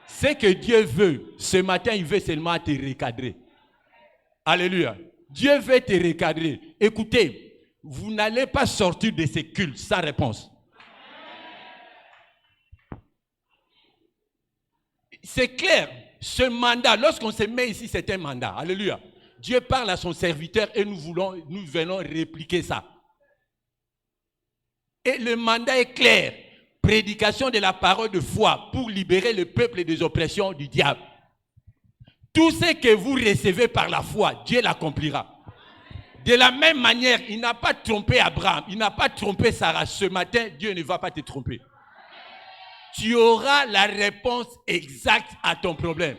Ce que Dieu veut, ce matin, il veut seulement te recadrer. Alléluia. Dieu veut te recadrer. Écoutez, vous n'allez pas sortir de ces cultes sans réponse. C'est clair, ce mandat, lorsqu'on se met ici, c'est un mandat. Alléluia. Dieu parle à son serviteur et nous venons répliquer ça. Et le mandat est clair. Prédication de la parole de foi pour libérer le peuple des oppressions du diable. Tout ce que vous recevez par la foi, Dieu l'accomplira. De la même manière, il n'a pas trompé Abraham, il n'a pas trompé Sarah. Ce matin, Dieu ne va pas te tromper. Tu auras la réponse exacte à ton problème.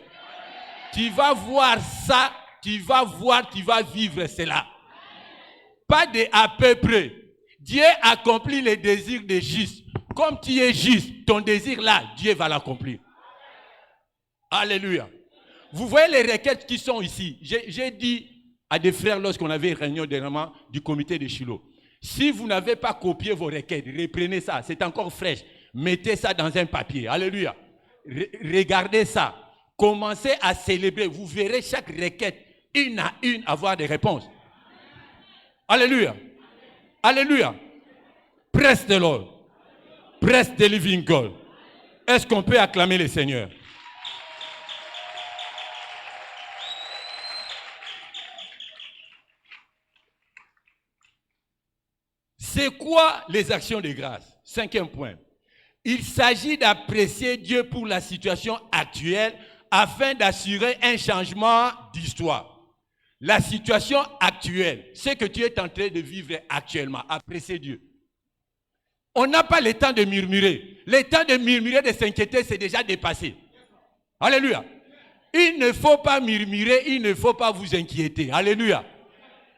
Tu vas voir ça, tu vas voir, tu vas vivre cela. Pas de à peu près. Dieu accomplit les désirs des justes. Comme tu es juste, ton désir là, Dieu va l'accomplir. Alléluia. Vous voyez les requêtes qui sont ici. J'ai dit à des frères lorsqu'on avait une réunion dernièrement du comité de Shiloh. Si vous n'avez pas copié vos requêtes, reprenez ça, c'est encore fraîche. Mettez ça dans un papier. Alléluia. Regardez ça. Commencez à célébrer. Vous verrez chaque requête, une à une, avoir des réponses. Alléluia. Alléluia. Presse de Lord. Presse de Living God. Est-ce qu'on peut acclamer le Seigneur? C'est quoi les actions de grâce? 5e point. Il s'agit d'apprécier Dieu pour la situation actuelle afin d'assurer un changement d'histoire. La situation actuelle, ce que tu es en train de vivre actuellement, apprécier Dieu. On n'a pas le temps de murmurer. Le temps de murmurer, de s'inquiéter, c'est déjà dépassé. Alléluia. Il ne faut pas murmurer, il ne faut pas vous inquiéter. Alléluia.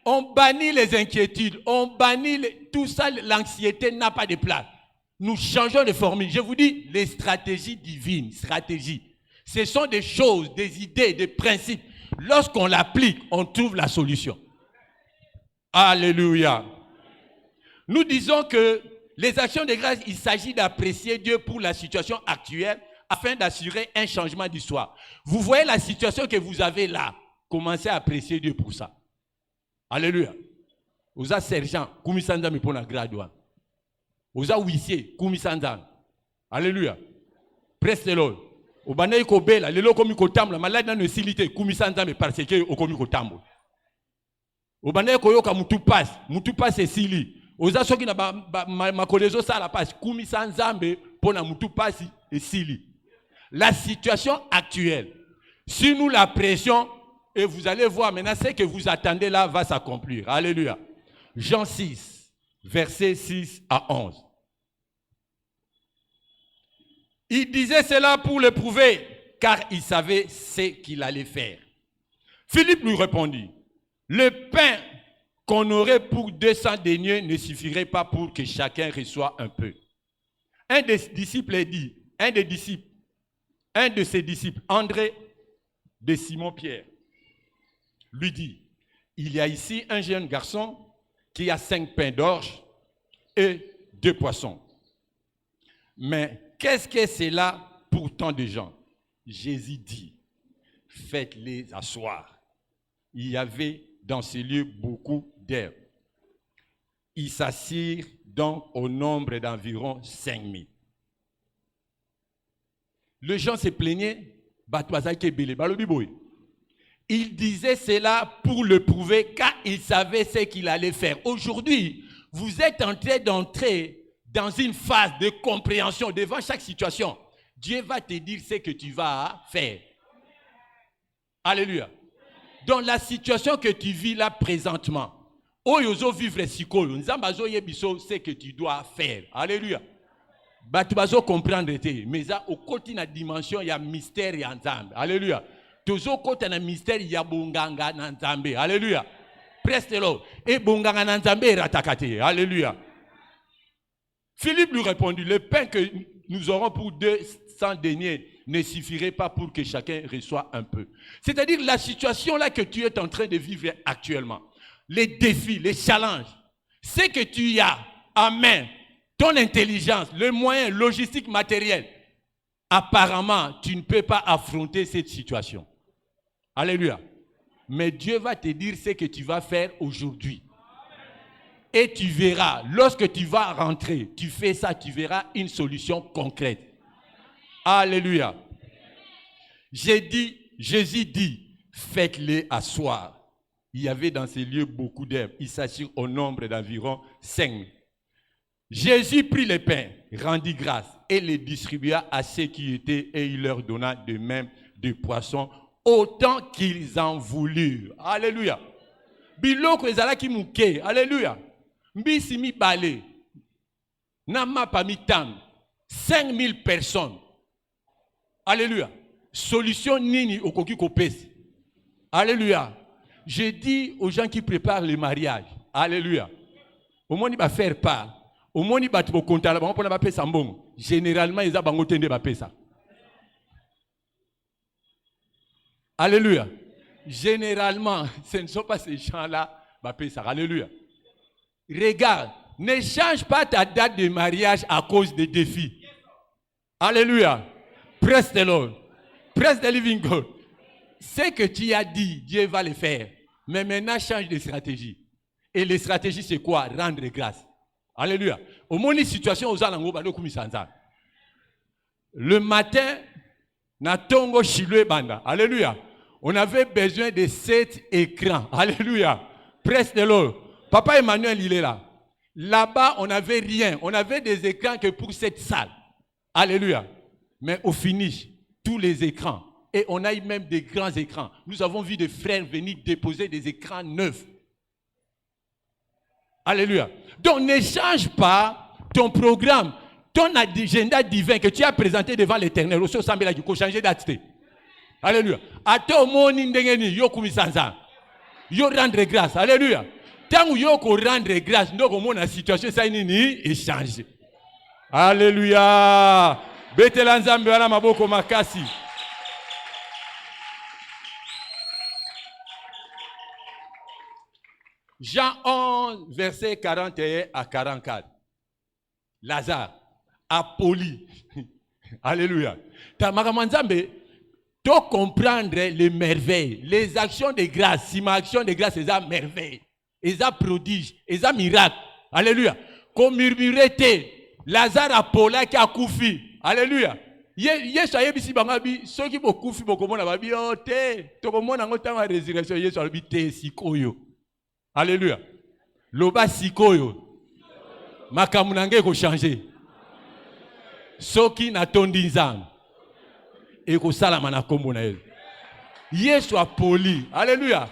On bannit les inquiétudes, on bannit tout ça, l'anxiété n'a pas de place. Nous changeons de formule. Je vous dis, les stratégies divines, ce sont des choses, des idées, des principes. Lorsqu'on l'applique, on trouve la solution. Alléluia. Nous disons que les actions de grâce, il s'agit d'apprécier Dieu pour la situation actuelle afin d'assurer un changement d'histoire. Vous voyez la situation que vous avez là. Commencez à apprécier Dieu pour ça. Alléluia. Vous avez sergent, kumisanda mi pona graduan. Vous avez huissier, kumisanda. Alléluia. Presse de l'eau. Au banaï ko bela, le lo komi ko tamla, malade na nesilité, kumisanda mi parce que o komi ko tambo. Au banaï ko yoka mutu passe sili. Vous avez soki na ma kolezo ça la passe, kumisanda me pona mutu passe et sili. La situation actuelle, si nous la pression, et vous allez voir maintenant ce que vous attendez là va s'accomplir. Alléluia. Jean 6, versets 6 à 11. Il disait cela pour le prouver, car il savait ce qu'il allait faire. Philippe lui répondit, le pain qu'on aurait pour 200 deniers ne suffirait pas pour que chacun reçoive un peu. Un de ses disciples, André de Simon-Pierre, lui dit, il y a ici un jeune garçon qui a 5 pains d'orge et 2 poissons. Mais qu'est-ce que c'est là pour tant de gens? Jésus dit, faites-les asseoir. Il y avait dans ce lieu beaucoup d'herbes. Ils s'assirent donc au nombre d'environ 5000. Les gens se plaignaient, il disait cela pour le prouver car il savait ce qu'il allait faire. Aujourd'hui, vous êtes en train d'entrer dans une phase de compréhension devant chaque situation. Dieu va te dire ce que tu vas faire. Alléluia. Dans la situation que tu vis là présentement, oyozo vivre sikolo, nzambazo yebiso ce que tu dois faire. Alléluia. Batubazo comprendre te, mais ça au côté na dimension il y a mystère et ensemble. Alléluia. Toujours côté na mystère il y a bonganga na nzambe. Alléluia. Preste-le. Et bonganga na nzambe ratakate. Alléluia. Philippe lui répondit, le pain que nous aurons pour 200 deniers ne suffirait pas pour que chacun reçoive un peu. C'est-à-dire la situation là que tu es en train de vivre actuellement, les défis, les challenges, ce que tu as en main, ton intelligence, le moyen logistique, matériel, apparemment, tu ne peux pas affronter cette situation. Alléluia. Mais Dieu va te dire ce que tu vas faire aujourd'hui. Et tu verras, lorsque tu vas rentrer, tu fais ça, tu verras une solution concrète. Alléluia. Jésus dit, faites-les asseoir. Il y avait dans ces lieux beaucoup d'herbes. Il s'assure au nombre d'environ 5. Jésus prit les pains, rendit grâce et les distribua à ceux qui étaient et il leur donna de même des poissons autant qu'ils en voulurent. Alléluia. Biloko ezalaki muke. Alléluia. Mbisi mi balé. Nama pa mi tam. 5000 personnes. Alléluia. solution nini okoki kopesi. Alléluia. Je dis aux gens qui préparent le mariage. Alléluia. Au moins, il va faire part. Au moins, il va te compter. Généralement, ils ont des ça. Alléluia. Généralement, ce ne sont pas ces gens-là qui ça. Alléluia. Regarde, ne change pas ta date de mariage à cause des défis. Alléluia. Presse the Lord. Presse the living God. Ce que tu as dit, Dieu va le faire. Mais maintenant, change de stratégie. Et les stratégies, c'est quoi? Rendre grâce. Alléluia. Au moins, une situation aux alentours, le matin, Natongo Chilwe Banda. Alléluia. On avait besoin de 7 écrans. Alléluia. Presse de l'eau. Papa Emmanuel, il est là. Là-bas, on n'avait rien. On avait des écrans que pour cette salle. Alléluia. Mais au finish, tous les écrans. Et on a eu même des grands écrans. Nous avons vu des frères venir déposer des écrans neufs. Alléluia. Donc, ne change pas ton programme, ton agenda divin que tu as présenté devant l'Éternel. Aussi, il faut changer d'acte. Alléluia. Ato moni ndengeni yo kumisanza. Yo rendre grâce. Alléluia. Tant yo ko rendre grâce, ndoko mona situation ça nini échange. Alléluia. Betela nzambe wana maboko makasi. Jean 11, verset 41 à 44. Lazare, Apolli. Alléluia. Tamaramanzambe, tu comprendre les merveilles, les actions de grâce. Si ma action de grâce, c'est ça merveille, c'est ça prodige, c'est ça miracle. Alléluia. Comme murmurete, Lazare Apolla qui a koufi. Alléluia. Yesu ayebisi bangabi soki bokufi bokomona babi ote tokomona ngotanga résurrection Yesu alobi te sikoyo. Alléluia. Loba sikoyo. Makambo nange ko changer. Soki na tondi nzambe. Et ko salama na kombo na Yesu. Yesu apoli. Alléluia.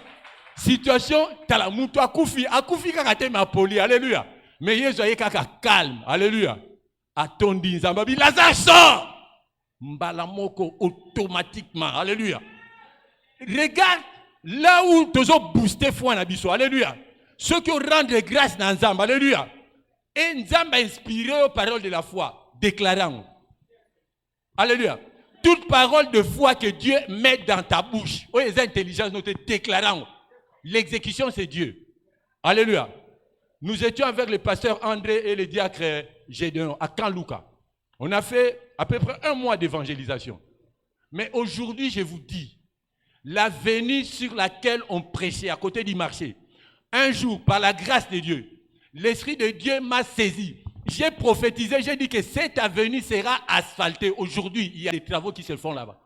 Situation tala mutu akufi kaka te ma poli. Alléluia. Mais Yesu aye kaka calme. Alléluia. Atondi nzambe bi Lazare sort. Mbala moko automatiquement. Alléluia. Regarde là où tu as boosté foi na biso. Alléluia. Ceux qui rendent grâce dans Nzamba. Alléluia. Et Nzamba a inspiré aux paroles de la foi. Déclarant. Alléluia. Toute parole de foi que Dieu met dans ta bouche. Oh, les intelligences, nous te déclarons. L'exécution, c'est Dieu. Alléluia. Nous étions avec le pasteur André et le diacre Gédéon à Kanlouka. On a fait à peu près 1 mois d'évangélisation. Mais aujourd'hui, je vous dis, l'avenue sur laquelle on prêchait à côté du marché, un jour, par la grâce de Dieu, l'Esprit de Dieu m'a saisi. J'ai prophétisé, j'ai dit que cette avenue sera asphaltée. Aujourd'hui, il y a des travaux qui se font là-bas.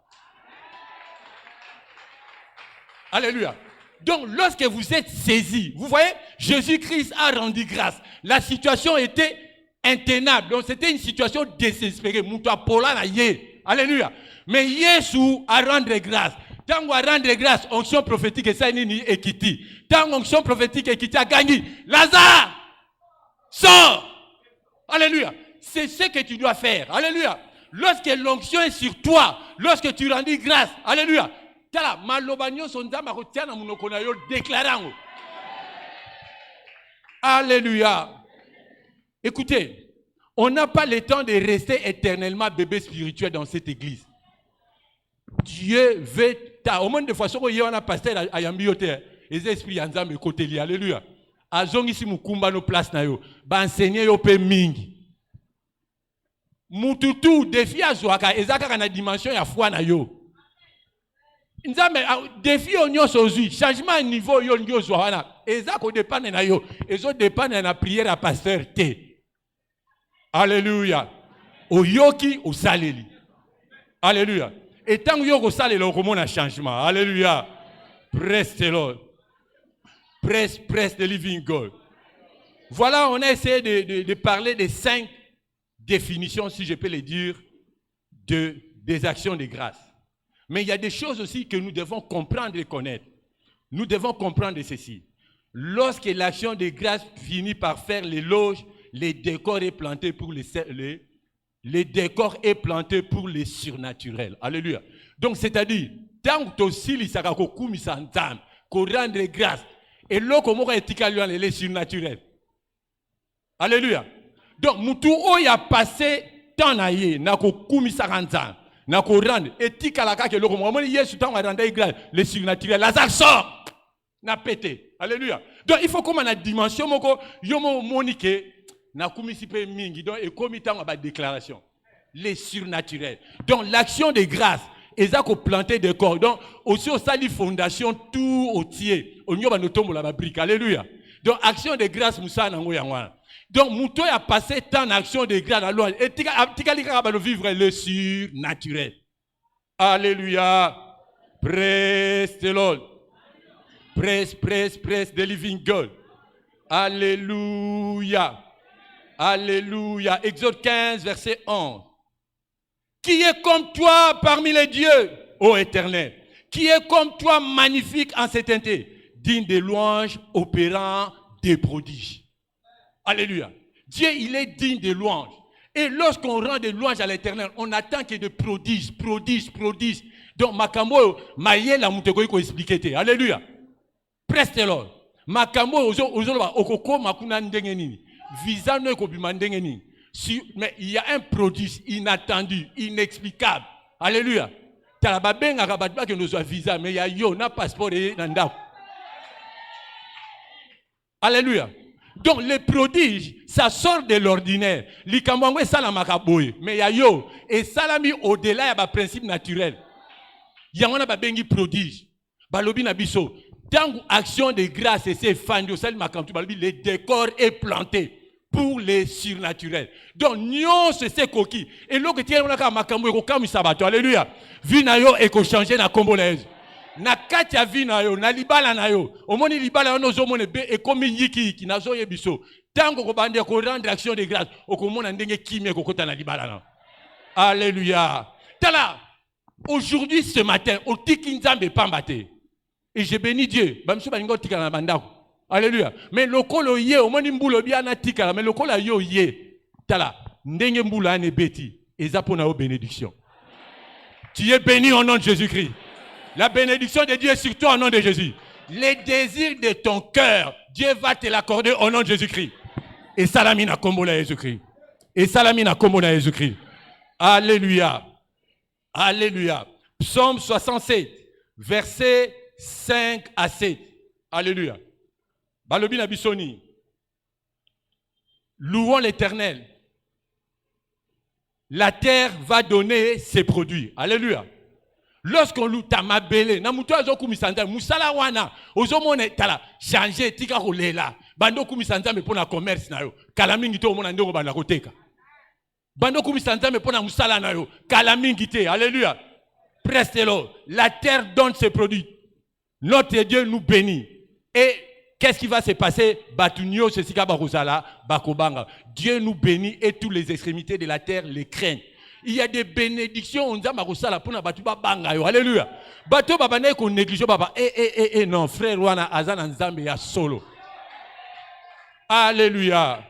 Alléluia. Donc, lorsque vous êtes saisis, vous voyez, Jésus-Christ a rendu grâce. La situation était intenable. Donc, c'était une situation désespérée. Alléluia. Mais Jésus a rendu grâce. Tant qu'on a rendu grâce, onction prophétique et ça nini équité. Tant onction prophétique et équité a gagné. Lazare, sors. Alléluia. C'est ce que tu dois faire. Alléluia. Lorsque l'onction est sur toi, lorsque tu rendis grâce, alléluia. Tala malobanyo sonzama kotia na munoko na yo déclarant. Alléluia. Écoutez, on n'a pas le temps de rester éternellement bébé spirituel dans cette église. Dieu veut ta au moins de fois soko yona pasteur ayambi yote les esprits nzambe côté li. Alléluia. Azongisi mukumba no place na yo ba enseigner yo pe mingi mututu défi azwaka ezaka na dimension ya foi na yo nzambe défi onyoso ozwi changement niveau yo ngi ozwa wana ezako dépendre na yo ezo dépendre na prière à pasteur te. Alléluia. Oyoki osaleli. Alléluia. Et tant que yo salela okomona changement. Alléluia. Presse the Lord. Presse the living God. Voilà, on a essayé de parler des 5 définitions, si je peux le dire, des actions de grâce. Mais il y a des choses aussi que nous devons comprendre et connaître. Nous devons comprendre ceci. Lorsque l'action de grâce finit par faire l'éloge, les décors est planté pour les décors est planté pour les surnaturels. Alléluia. Donc, c'est-à-dire, tant que tu as rendre grâce, et là, comment est surnaturel. Alléluia. Donc, mutu oyo a passé temps na ye, na ko kumisa kanza, na ko rendre, et tikalaka ke loko, moi, yesu tant rendre grâce, le surnaturel, Lazare sort, na pété. Alléluia. Donc, il faut comme na dimension, moko, yomo monike, na kumisi pe mingi, donc, et comme tant ba déclaration, les surnaturels. Donc, l'action de grâce, et ça qu'on planter des corps. Donc, aussi au sali fondation, tout au tiers, au niveau de nos la brique. Alléluia. Donc, action de grâce, moussa na ngoya. Donc, Mouto a passé tant d'action de grâce à l'ouest. Et Tikalika va vivre le surnaturel. Alléluia. Praise the Lord. Praise the living God. Alléluia. Alléluia. Exode 15, verset 11. Qui est comme toi parmi les dieux, ô Éternel? Qui est comme toi magnifique en sainteté, digne de louanges, opérant des prodiges? Alléluia. Dieu, il est digne de louanges. Et lorsqu'on rend des louanges à l'Éternel, on attend qu'il y ait des prodiges. Donc, Makambo, Maïe, la Moutekoï, qu'on expliquait. Alléluia. Preste l'or. Makambo, Okoko, Makuna Ndengeni. Visa no Kobima Ndengeni. Mais il y a un prodige inattendu, inexplicable. Alléluia. Talababen a rabattu que nous soit visa, mais il y a yo, na passeport et nanda. Alléluia. Donc les prodiges, ça sort de l'ordinaire. Likamwangwe salamakaboy, mais il y a yo et salami au-delà il y a principe naturel. Il y a un bengi prodige. Balobi na biso. Tant action de grâce et c'est fan de sel makamtu balobi le décor est planté pour les surnaturels. Donc nyon c'est coquille. Et l'autre qui est là makambu ko kamu sabato. Alléluia. Vina yo et ko changer na congolaise. Na katia vina yo na libala na yo omoni libala no zo mone be e komi yiki na zo yebiso tango ko bande ko rendre action de grâce okomona ndenge kimé ko kota na libala na. Alléluia. Tala aujourd'hui ce matin au tiki nzambe pambate et je bénis Dieu bamso balingo tika na bandako. Alléluia. Mais lokolo ye omoni mbulo bia na tika mais lokolo yo ye tala ndenge mbula ane beti ezapona o bénédiction. Tu es béni au nom de Jésus-Christ. La bénédiction de Dieu est sur toi au nom de Jésus. Les désirs de ton cœur, Dieu va te l'accorder au nom de Jésus-Christ. Et salamina kombola Jésus-Christ. Et salamina kombola Jésus-Christ. Alléluia. Alléluia. Psaume 67, versets 5 à 7. Alléluia. Balobi na bisoni. Louons l'Éternel. La terre va donner ses produits. Alléluia. Lorsqu'on loue tamabele, na muto azo kumisanda, musala wana, ozomone tala, changer tika kolela. Bando kumisanda me pona commerce na yo. Kalamingi to mona ndongo bana koteka. Bando kumisanda me pona musala na yo. Kalamingi te. Alléluia. Prestez-le. La terre donne ses produits. Notre Dieu nous bénit. Et qu'est-ce qui va se passer? Batunyo sesika bakosala, bakobanga. Dieu nous bénit et toutes les extrémités de la terre les craignent. Il y a des bénédictions, on dit à pour batuba bangayo. Alléluia. Bato babane ko néglige baba. Non, frère wana azan nzambe ya solo. Alléluia.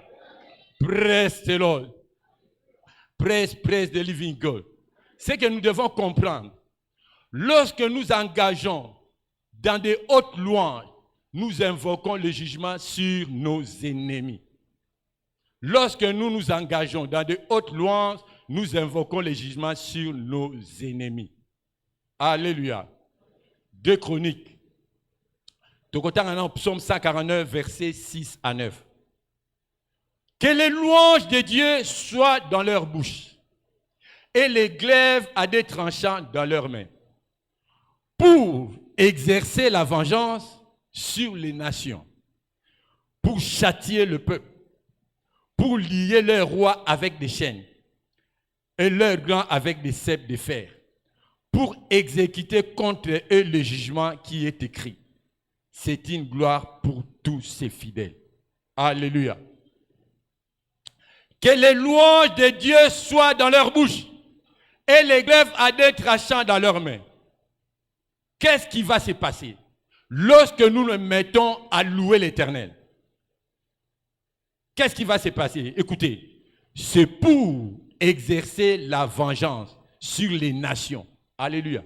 Praise the Lord. Praise the living God. C'est que nous devons comprendre. Lorsque nous engageons dans des hautes louanges, nous invoquons le jugement sur nos ennemis. Lorsque nous nous engageons dans de hautes louanges, nous invoquons les jugements sur nos ennemis. Alléluia. 2 Chroniques. Psaume 149, versets 6 à 9. Que les louanges de Dieu soient dans leur bouche et les glaives à des tranchants dans leurs mains pour exercer la vengeance sur les nations, pour châtier le peuple, pour lier leurs rois avec des chaînes et leurs grands avec des ceps de fer, pour exécuter contre eux le jugement qui est écrit. C'est une gloire pour tous ses fidèles. Alléluia. Que les louanges de Dieu soient dans leur bouche et les glaives à des tranchants dans leurs mains. Qu'est-ce qui va se passer lorsque nous nous mettons à louer l'Éternel? Qu'est-ce qui va se passer? Écoutez, c'est pour exercer la vengeance sur les nations. Alléluia.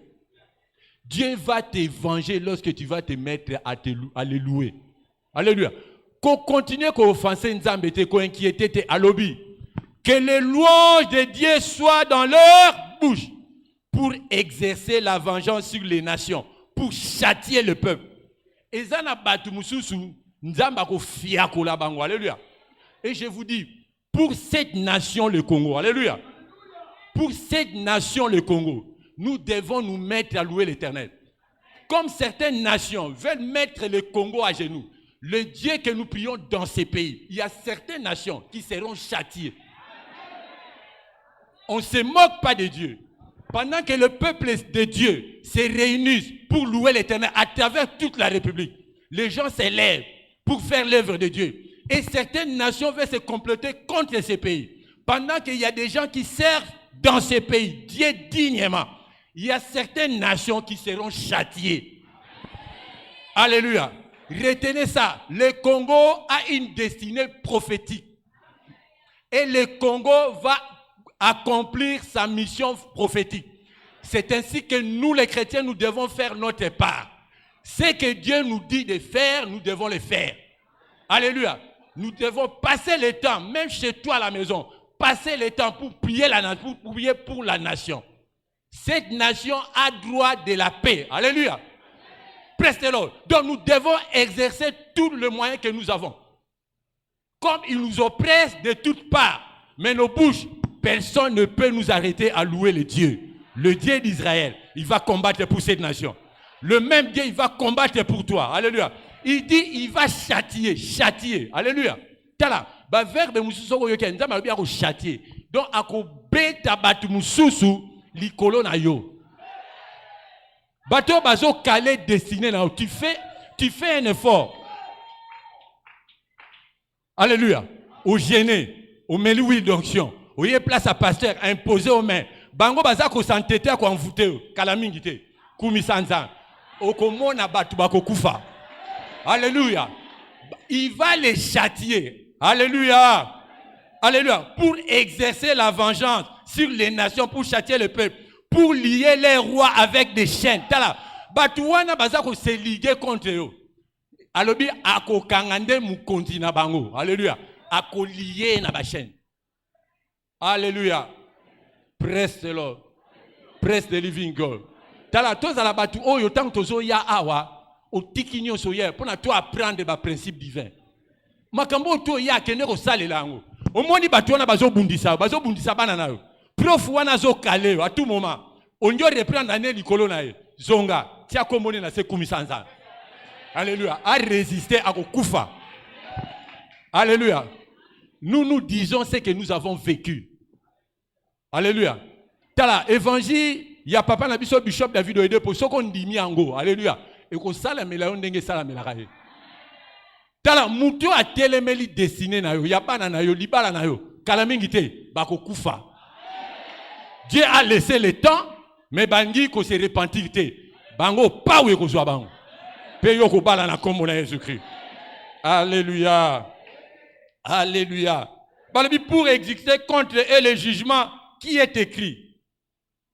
Dieu va te venger lorsque tu vas te mettre à les louer. Alléluia. Qu'on continue à offenser Nzambe, qu'on inquiéter à lobby. Que les louanges de Dieu soient dans leur bouche pour exercer la vengeance sur les nations, pour châtier le peuple. Et je vous dis, pour cette nation, le Congo, alléluia, pour cette nation, le Congo, nous devons nous mettre à louer l'Éternel. Comme certaines nations veulent mettre le Congo à genoux, le Dieu que nous prions dans ces pays, il y a certaines nations qui seront châtiées. On ne se moque pas de Dieu. Pendant que le peuple de Dieu se réunit pour louer l'Éternel à travers toute la République, les gens s'élèvent pour faire l'œuvre de Dieu. Et certaines nations veulent se comploter contre ces pays. Pendant qu'il y a des gens qui servent dans ces pays, Dieu dignement, il y a certaines nations qui seront châtiées. Alléluia. Retenez ça. Le Congo a une destinée prophétique. Et le Congo va accomplir sa mission prophétique. C'est ainsi que nous, les chrétiens, nous devons faire notre part. Ce que Dieu nous dit de faire, nous devons le faire. Alléluia. Nous devons passer le temps, même chez toi à la maison, passer le temps pour prier pour la nation. Cette nation a droit de la paix. Alléluia. Prestez-le. Donc nous devons exercer tout le moyen que nous avons. Comme ils nous oppressent de toutes parts, mais nos bouches, personne ne peut nous arrêter à louer le Dieu. Le Dieu d'Israël, il va combattre pour cette nation. Le même Dieu, il va combattre pour toi. Alléluia. Il dit, il va châtier, châtier. Alléluia. Tala, ba verbe mususu ko yoke nzamba lobi ako châtier. Donc ako beta batu mususu likolo na yo. Bato bazo calé destiné na yo. Tu fais un effort. Alléluia. Au gêné, au meli d'onction. Au y place à pasteur, à imposer aux mains. Bango baza ko s'entêter ko envoûter kalamingité. Kumisanza. Okomona batu bako kufa. Alléluia. Il va les châtier. Alléluia. Alléluia. Pour exercer la vengeance sur les nations, pour châtier le peuple, pour lier les rois avec des chaînes. Tala. Batouana bazako se liguer contre eux. Alobi ako kangande mukonzi na bango. Alléluia. Ako lier na ba chaîne. Alléluia. Presse the Lord. Presse the living God. Tala toza la batu oyo tant tozo ya awa. Au tikinyo soyer pour toi apprendre le principe divin. Makambo to ya kene ko salela ngo. Omoni batu wana bazo bundisa bana na yo. Prof wana zo kale à tout moment. On doit reprendre année likolo na ye. Zonga, tia komoni na se kumisanza. Alléluia. A résister à kufa. Alléluia. Nous disons ce que nous avons vécu. Alléluia. Tala évangile, il y a papa na biso bishop David Oede pour ce qu'on dit mi ango. Alléluia. Et qu'on salamela on ndenge salamela kae. Tala mutu a telemeli destiné na yo, ya bana na yo, libala na yo. Kalamingite bako kufa. Dieu a laissé le temps, mais bangi ko se repentir te. Bango pa we ko zwa bango. Pe yo ko bala na kombo na Jésus-Christ. Alléluia. Alléluia. Balabi pour exécuter contre eux le jugement qui est écrit.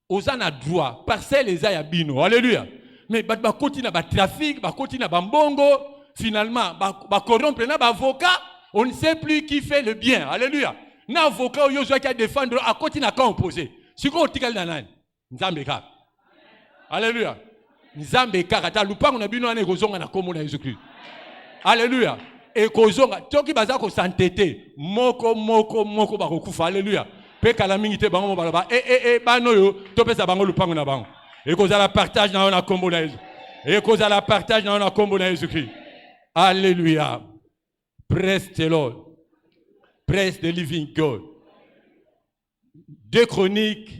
Osana droit, parcelle les ayabino. Alléluia. Mais ba continue ba trafic, ba continue ba mbongo, finalement ba corrompre na ba avocat, on ne sait plus qui fait le bien. Alléluia. Na avocat yo zo qui défendre à continue à opposer. Siko otikali na nani? Nzambe ka. Alléluia. Nzambe ka kata lupango na bino na kozonga na komona Jésus-Christ. Alléluia. Et kozonga toki baza ko santete moko ba kokufa. Alléluia. Pe kala mingite bango balaba banoyo topesa bango lupango na bango. Et qu'on a la partage dans la combo na Jésus. Et qu'on a la partage dans la combo na Jésus-Christ. Alléluia. Praise the Lord. Praise the living God. 2 Chroniques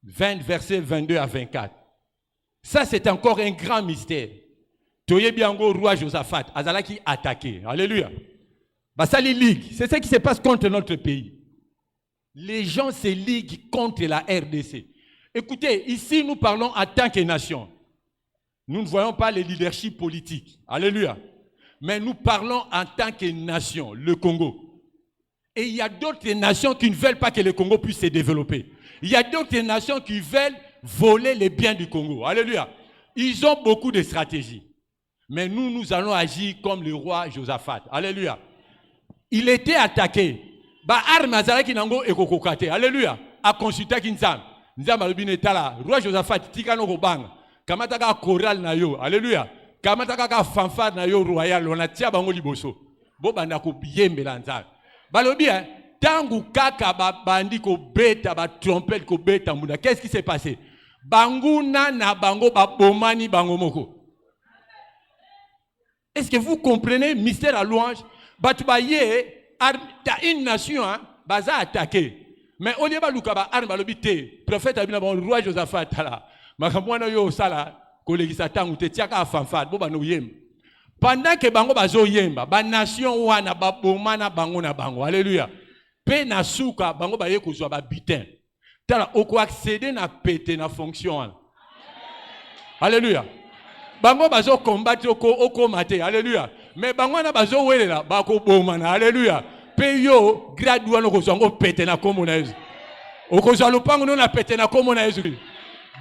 20 versets 22 à 24. Ça c'est encore un grand mystère. Toye biango roi Josaphat azalaki attaqué. Alléluia. Basali ligue, c'est ce qui se passe contre notre pays. Les gens se liguent contre la RDC. Écoutez, ici nous parlons en tant que nation. Nous ne voyons pas le leadership politique. Alléluia. Mais nous parlons en tant que nation, le Congo. Et il y a d'autres nations qui ne veulent pas que le Congo puisse se développer. Il y a d'autres nations qui veulent voler les biens du Congo. Alléluia. Ils ont beaucoup de stratégies. Mais nous allons agir comme le roi Josaphat. Alléluia. Il était attaqué. Ba arme azalaki nango ekokokate. Alléluia. A consulter kinzam. Nzam alobine tala. Roi Josaphat tika no kobanga. Kamata ka choral na yo. Alléluia. Kamata ka fanfare na yo royal. On a tia bango liboso. Bo banda ko biyembela nzam. Balobi tangu kaka bandi ko beta ba trompette ko beta muna. Qu'est-ce qui s'est passé? Banguna na bango ba bomani bango moko. Est-ce que vous comprenez mystère à louange? Batubaye une nation baza attaqué. Mais au lieu de luka ba arme balobité prophète abina bon roi Josaphat tala. Makamwana yo sala kolegi satangu te tiaka fanfade bo bano yem. Pendant que bango bazo yemba ba nation wana ba bomana bango na bango. Alléluia. Pe na suka bango ba yeko zo ba bitin. Tala oko accéder na pété na fonction. Alléluia. Bango bazo combattre oko mate. Alléluia. Mais bango na bazo welela bako bomana. Alléluia. Pe yo gradu wana ko zongo pété na komona Yesu. Oko zo lupango no na pété na komona Yesu.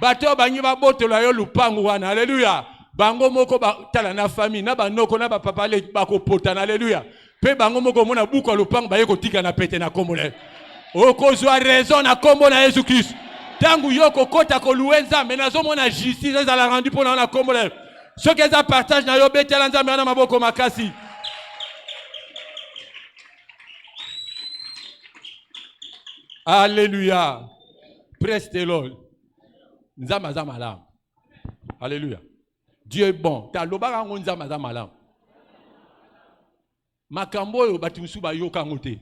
Bato banyi ba botolo yo lupango wana. Alléluia. Bango moko ba tala na famille na banoko na ba papa le bako potana. Alléluia. Pe bango moko mona buko lupango ba yeko tika na pété na komona Yesu. Oko zo raison na komona Yesu Christ. Tangu yoko kota ko luenza menazo mona justice za la rendu pour na komona. Ce que ça partage na yo betela nzambe na maboko makasi. Alléluia. Presse the Lord. Nzamba za malam. Alléluia. Dieu est bon. Ta lobaka nzamba za malam. Makambo yo batumsu ba yo kangote.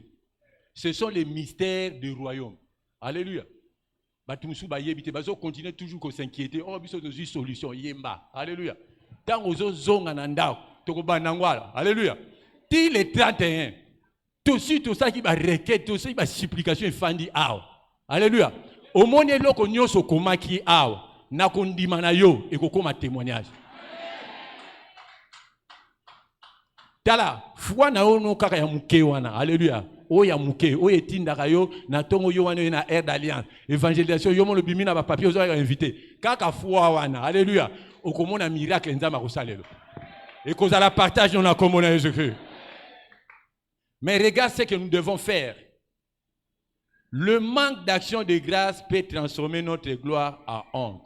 Ce sont les mystères du royaume. Alléluia. Batumsu ba yebite bazo continuer toujours ko s'inquiéter. Oh biso de solution yemba. Alléluia. Tant aux zonga nanda toko banangwala. Alléluia. Ti les 31. Tout ça qui va requête, tout ça qui va supplication et fandi aw. Alléluia. Au monde loko nyoso komaki aw. Na kondima na yo et kokoma témoignage. Tala, foi na ono kaka ya muke wana. Alléluia. O ya muke, o etindaka yo na tongo yo wana na air d'alliance. Évangélisation yo mo le bimina ba papier ozo invité. Kaka foi wana. Alléluia. Okomona miracle nzamba kosalelo. Et kozala partage on a komona Jésus. Mais regarde ce que nous devons faire. Le manque d'action de grâce peut transformer notre gloire en honte.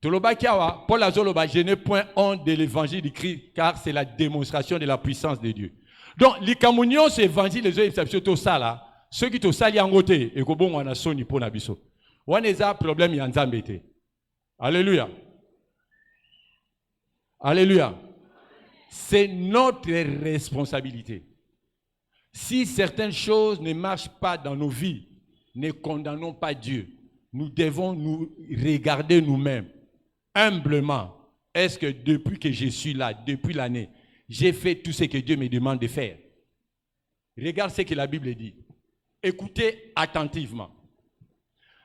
Tolobakiawa, Paul Azoloba, je n'ai point honte de l'évangile de Christ, car c'est la démonstration de la puissance de Dieu. Donc, les communions, c'est l'évangile, les autres exceptions, tout ça là, ceux qui te salient en côté, et que bon, on a sonné pour n'abisso. On a un problème, il y a un zambété. Alléluia. Alléluia. C'est notre responsabilité. Si certaines choses ne marchent pas dans nos vies, ne condamnons pas Dieu. Nous devons nous regarder nous-mêmes humblement. Est-ce que depuis que je suis là, depuis l'année, j'ai fait tout ce que Dieu me demande de faire? Regarde ce que la Bible dit. Écoutez attentivement.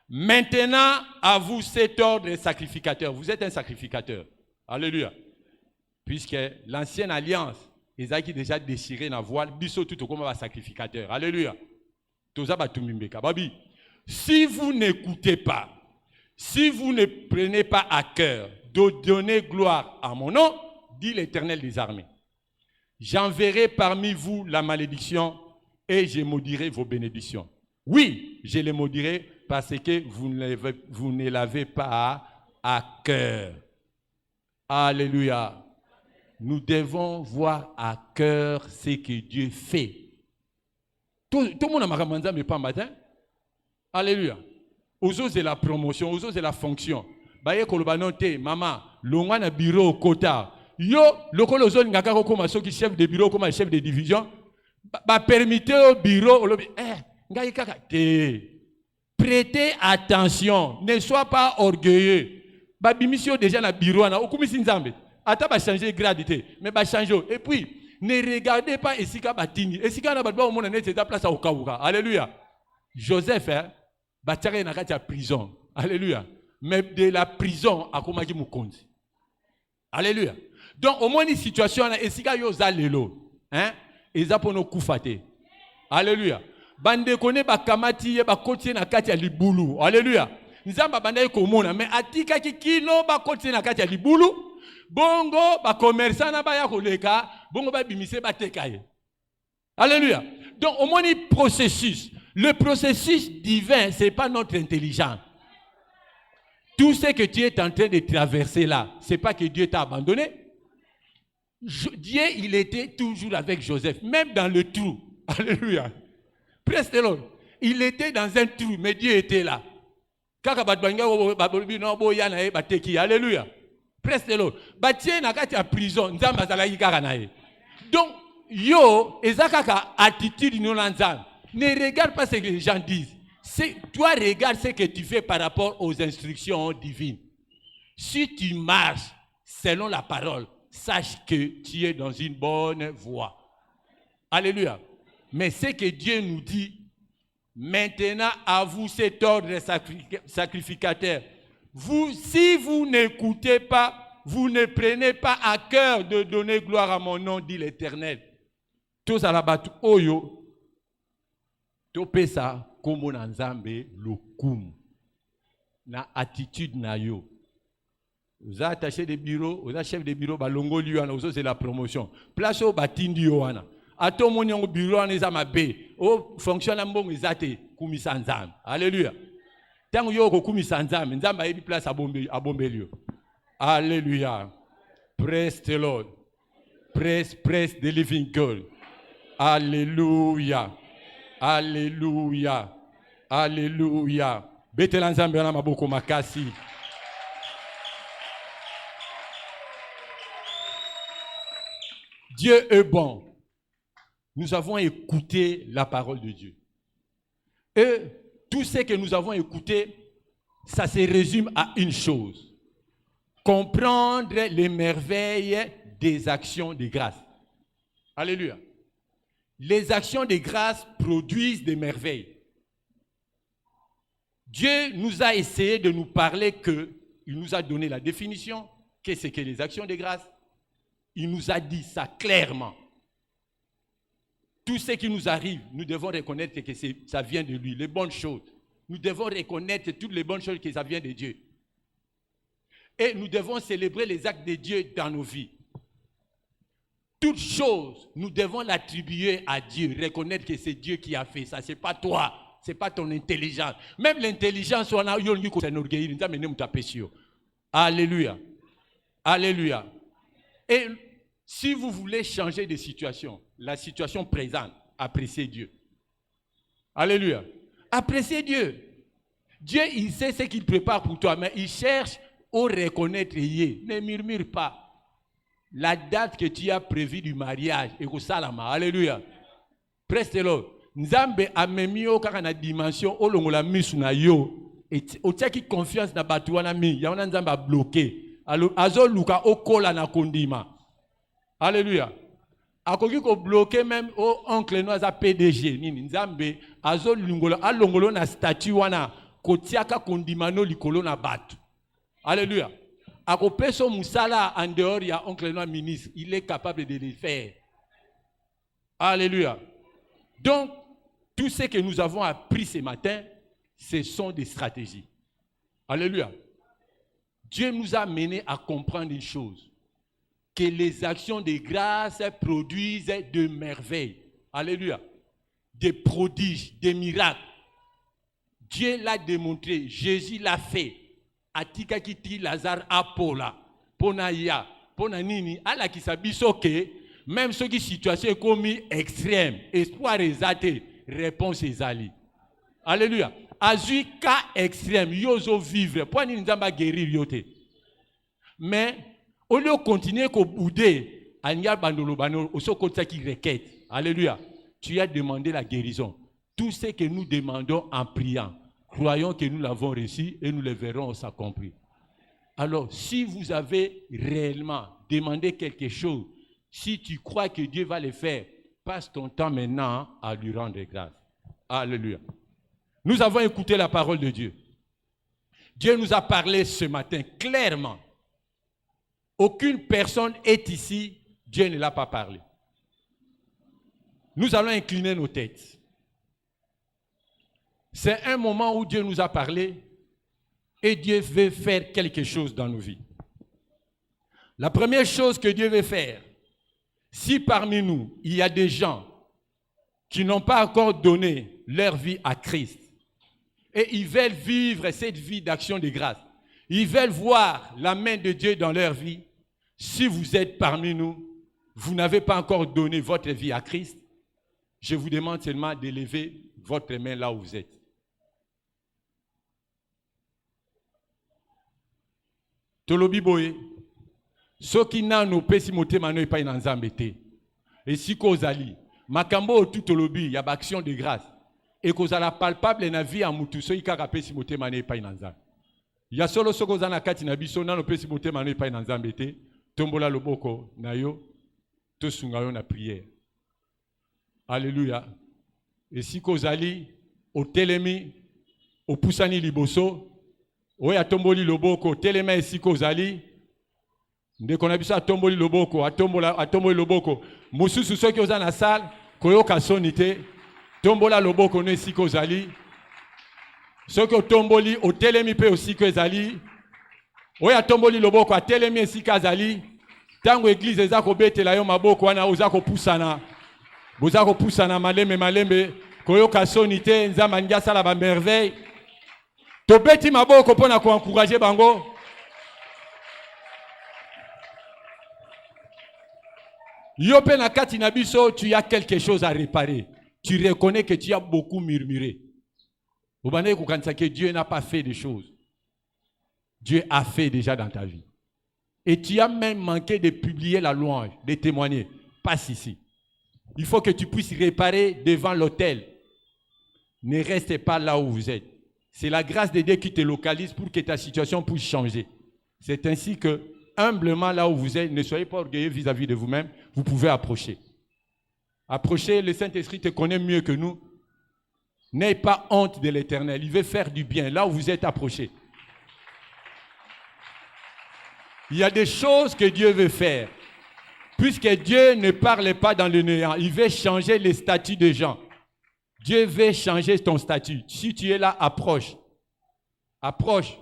Maintenant, à vous cet ordre de sacrificateur. Vous êtes un sacrificateur. Alléluia. Puisque l'ancienne alliance, Isaïe qui déjà déchiré la voile, biso tout comme un sacrificateur. Alléluia. Si vous n'écoutez pas, si vous ne prenez pas à cœur de donner gloire à mon nom, dit l'Éternel des armées, j'enverrai parmi vous la malédiction et je maudirai vos bénédictions. Oui, je les maudirai parce que vous ne l'avez pas à cœur. Alléluia. Nous devons voir à cœur ce que Dieu fait. Tout le monde a marqué mais pas matin. Alléluia. Aux autres, c'est la promotion, aux autres, c'est la fonction. Baye kolobanote, maman, l'ongwa na bureau kota. Yo, le kolozo ngaka comme qui chef de bureau, comme chef de division. Ba permettez au bureau, ngai kaka te. Prêtez attention, ne sois pas orgueilleux. Ba bimisio déjà na bureau na okumisi nzambe. Ata ba changer gradité, mais ba changer. Et puis, ne regardez pas esika batini. Esika na batba au monde net c'est ta place à okawuka. Alléluia. Joseph ba tiare na kati ya prison. Alléluia. Mais de la prison à komaki mukonzi. Alléluia. Donc au moins une situation na esika yo zalelo, hein? Eza pono kufate. Alléluia. Bande kone ba kamati ba kotie na kati ya libulu. Alléluia. nzamba banda komona mais atika kino ba kotina na kati ya libulu bongo ba commerçant na ba ya koleka bongo ba bimise ba tekaye. Alléluia. Donc au moins processus. Le processus divin, c'est pas notre intelligence. Tout ce que tu es en train de traverser là, c'est pas que Dieu t'a abandonné. Dieu, il était toujours avec Joseph, même dans le trou. Alléluia. Presque l'autre. Il était dans un trou, mais Dieu était là. Alléluia. Presque l'autre. Dieu n'a qu'à prison. Donc, yo, ezakaka attitude non-nzam. Ne regarde pas ce que les gens disent. Toi, regarde ce que tu fais par rapport aux instructions divines. Si tu marches selon la parole, sache que tu es dans une bonne voie. Alléluia. Mais ce que Dieu nous dit, maintenant à vous cet ordre sacrificateur. Vous, si vous n'écoutez pas, vous ne prenez pas à cœur de donner gloire à mon nom, dit l'Éternel. Tous à la batte, oyo. Topesa komo na nzambe lokumu na attitude na yo. Vous êtes attaché de bureau, vous êtes chef de bureau, balongo liwana, c'est la promotion. Place au batindi yoana. Ato moni au bureau en ezama be. O fonctionne mbongo ezate kumisa nzambe. Alléluia. Tango yo ko kumisa nzambe, nzambe ayebi place à bombelio. Alléluia. Praise the Lord. Praise the living God. Alléluia. Alléluia. Alléluia. Betela nzambe na maboko makasi. Dieu est bon. Nous avons écouté la parole de Dieu. Et tout ce que nous avons écouté, ça se résume à une chose. Comprendre les merveilles des actions de grâce. Alléluia. Les actions de grâce produisent des merveilles. Dieu nous a essayé de nous parler il nous a donné la définition. Qu'est-ce que les actions de grâce? Il nous a dit ça clairement. Tout ce qui nous arrive, nous devons reconnaître que ça vient de lui, les bonnes choses. Nous devons reconnaître toutes les bonnes choses que ça vient de Dieu. Et nous devons célébrer les actes de Dieu dans nos vies. Toutes choses, nous devons l'attribuer à Dieu, reconnaître que c'est Dieu qui a fait ça, ce n'est pas toi, ce n'est pas ton intelligence. Même l'intelligence, on a eu. Alléluia. Alléluia. Et si vous voulez changer de situation, la situation présente, appréciez Dieu. Alléluia. Appréciez Dieu. Dieu, il sait ce qu'il prépare pour toi, mais il cherche à reconnaître. Ne murmure pas. La date que tu as prévue du mariage est au salama. Alléluia. Preste-le. Nzambe a mis au na dimension au longo la misu na yo. Et au tchaki confiance na batuana mi. Ya on nzambe a bloqué. Alors azo luka o kola na kondima. Alléluia. Akoki ko bloqué même au oncle noa PDG nini nzambe azo lungolo alongolo na statut wana kotiaka kondima no likolo na batu. Alléluia. Akopeso musala en dehors ya oncle noa ministre, il est capable de le faire. Alléluia. Donc tout ce que nous avons appris ce matin, ce sont des stratégies. Alléluia. Dieu nous a menés à comprendre une chose, que les actions de grâce produisent de merveilles. Alléluia. Des prodiges, des miracles. Dieu l'a démontré, Jésus l'a fait. Atika kiti Lazare apola, pona ya, pona nini, ala ki sabiso ke, même ceux qui situation comme extrême, espoir exalté, réponse ezali. Alléluia. Azui cas extrême, yozo vivre, pour ni nzamba guérir yote. Mais au lieu de continuer à bouder, anya bandolo banolo, au sokota qui requête. Alléluia. Tu as demandé la guérison. Tout ce que nous demandons en priant, croyons que nous l'avons reçu et nous le verrons s'accomplir. Alors, si vous avez réellement demandé quelque chose, si tu crois que Dieu va le faire, passe ton temps maintenant à lui rendre grâce. Alléluia. Nous avons écouté la parole de Dieu. Dieu nous a parlé ce matin clairement. Aucune personne est ici, Dieu ne l'a pas parlé. Nous allons incliner nos têtes. C'est un moment où Dieu nous a parlé Et Dieu veut faire quelque chose dans nos vies. La première chose que Dieu veut faire, si parmi nous, il y a des gens qui n'ont pas encore donné leur vie à Christ, et ils veulent vivre cette vie d'action de grâce, ils veulent voir la main de Dieu dans leur vie. Si vous êtes parmi nous, vous n'avez pas encore donné votre vie à Christ, je vous demande seulement de lever votre main là où vous êtes. Tolobi boye, soki nano pesi motema no epai na Nzambe te. Esika ozali, makambo otu tolobi ya ba action de grâce. Et kozala palpable na vie ya mutu soki kaka pesi motema no epai na Nzambe. Ya solo soko zana kati na biso nano pesi motema no epai na Nzambe te. Tombola loboko na yo, tosunga yo na prière. Alléluia. Esika ozali, otelemi, opusani liboso, oya tomboli loboko, telema esika ozali, ndeko na biso atomboli loboko, atomboli loboko. Mususu soki oza na salle, koyoka soni te, tombola loboko no esika ozali. Soki otomboli, otelemi pe esika ezali, oya tomboli loboko, atelemi esika azali. Tango église eza kobetela yo maboko wana oza kopusana. Boza kopusana malembe, koyoka soni te, Nzambe alingi asala ba merveille. Tobeti maboko pona ko encourager bango. Yo pe na kati na biso, tu as quelque chose à réparer. Tu reconnais que tu as beaucoup murmuré. Vous bandez que Dieu n'a pas fait des choses. Dieu a fait déjà dans ta vie. Et tu as même manqué de publier la louange, de témoigner. Passe ici. Il faut que tu puisses réparer devant l'autel. Ne restez pas là où vous êtes. C'est la grâce de Dieu qui te localise pour que ta situation puisse changer. C'est ainsi que, humblement là où vous êtes, ne soyez pas orgueilleux vis-à-vis de vous-même, vous pouvez approcher. Approchez, le Saint-Esprit te connaît mieux que nous. N'ayez pas honte de l'Éternel, il veut faire du bien là où vous êtes approchés. Il y a des choses que Dieu veut faire. Puisque Dieu ne parle pas dans le néant, il veut changer les statuts des gens. Dieu veut changer ton statut. Si tu es là, approche. Approche.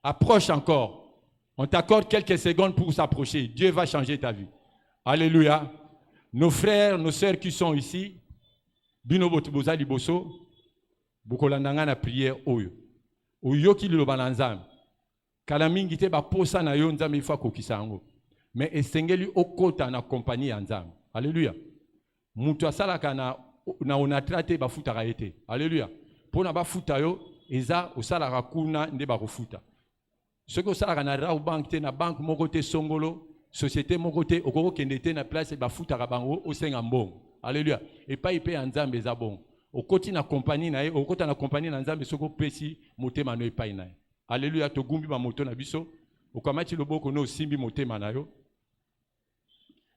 Approche encore. On t'accorde quelques secondes pour s'approcher. Dieu va changer ta vie. Alléluia. Nos frères, nos sœurs qui sont ici, bino botuboza liboso, bokolandanga na prière oyo. Oyo ki liloba na Nzambe. Kala mingi te ba posa na yo Nzambe ifa kokisa yango. Mais esengeli okota na compagnie ya Nzambe. Alléluia. Mutu asalaka na onatrate bafutaka ete. Alléluia. Pona bafuta yo eza osalaka kuna nde bakofuta. Soki osalaka na Rao Bank te na banque moko te songolo, société moko te okoko kende te na place bafutaka bango osenga mbongo. Alléluia. Et pas ipe ya Nzambe eza bon. Okoti na compagnie na ye, okota na compagnie na Nzambe soko pesi motema no epai na ye. Alléluia. Togumbi ba moto na biso. Okamati loboko no simbi motema na yo.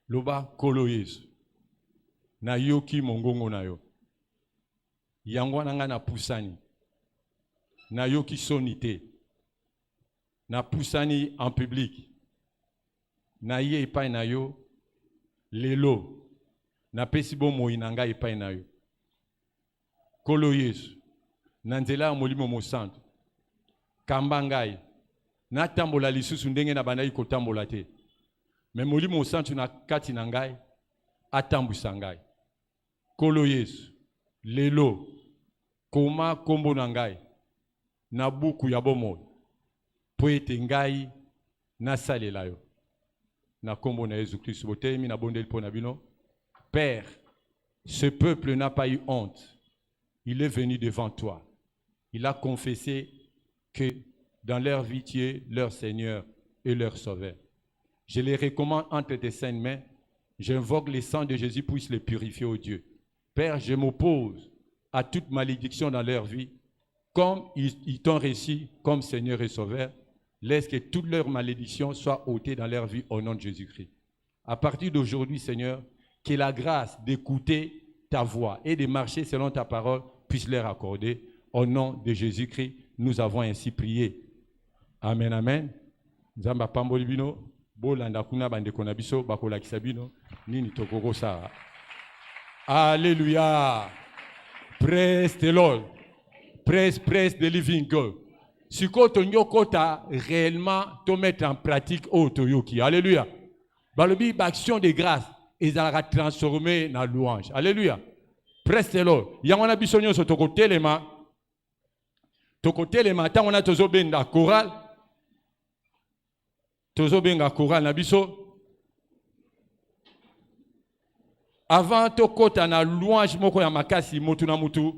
Loba kolo Yesu. Na yoki mongongo na yo. Yango nanga na pusani. Na yoki sonité. Na pusani en public. Na ye epai na yo. Lelo. Na pesibo moinanga epai na yo. Kolo Yesu. Na nzela molimo mo santo. Kambangai. Na tambola lisusu ndenge na bandai kotambola te. Mais molimo santu na kati na ngai atambusa ngai. Kolo Yesu, lelo, koma kombo na ngai, na buku ya bomoi, po ete ngai na salela yo. Na kombo na Jésus Christ, botemi na bondeli po na bino. Père, ce peuple n'a pas eu honte. Il est venu devant toi. Il a confessé que dans leur vie, tu es leur Seigneur et leur Sauveur. Je les recommande entre tes saintes mains. J'invoque le sang de Jésus pour les purifier, ô Dieu. Père, je m'oppose à toute malédiction dans leur vie. Comme ils t'ont reçu comme Seigneur et Sauveur, laisse que toute leur malédiction soit ôtée dans leur vie au nom de Jésus-Christ. À partir d'aujourd'hui, Seigneur, que la grâce d'écouter ta voix et de marcher selon ta parole puisse leur accorder. Au nom de Jésus-Christ, nous avons ainsi prié. Amen, amen. Nzamba pamboli bino. Bolanda kuna bandeko na biso bakolakisa bino nini tokoko sa. Alléluia. Praise the Lord. Praise the living God. Si tu as réellement te mettre en pratique Otoyoki. Alléluia. Balobi, action de grâce, ils ont transformé dans louange. Alléluia. Presse-le. Il y a un abissonio sur ton côté, les mains. Ton côté, les mains. Tant on a toujours bien la chorale. Toujours bien la chorale, nabiso. Avant to kota na louange moko ya makasi motu na mutu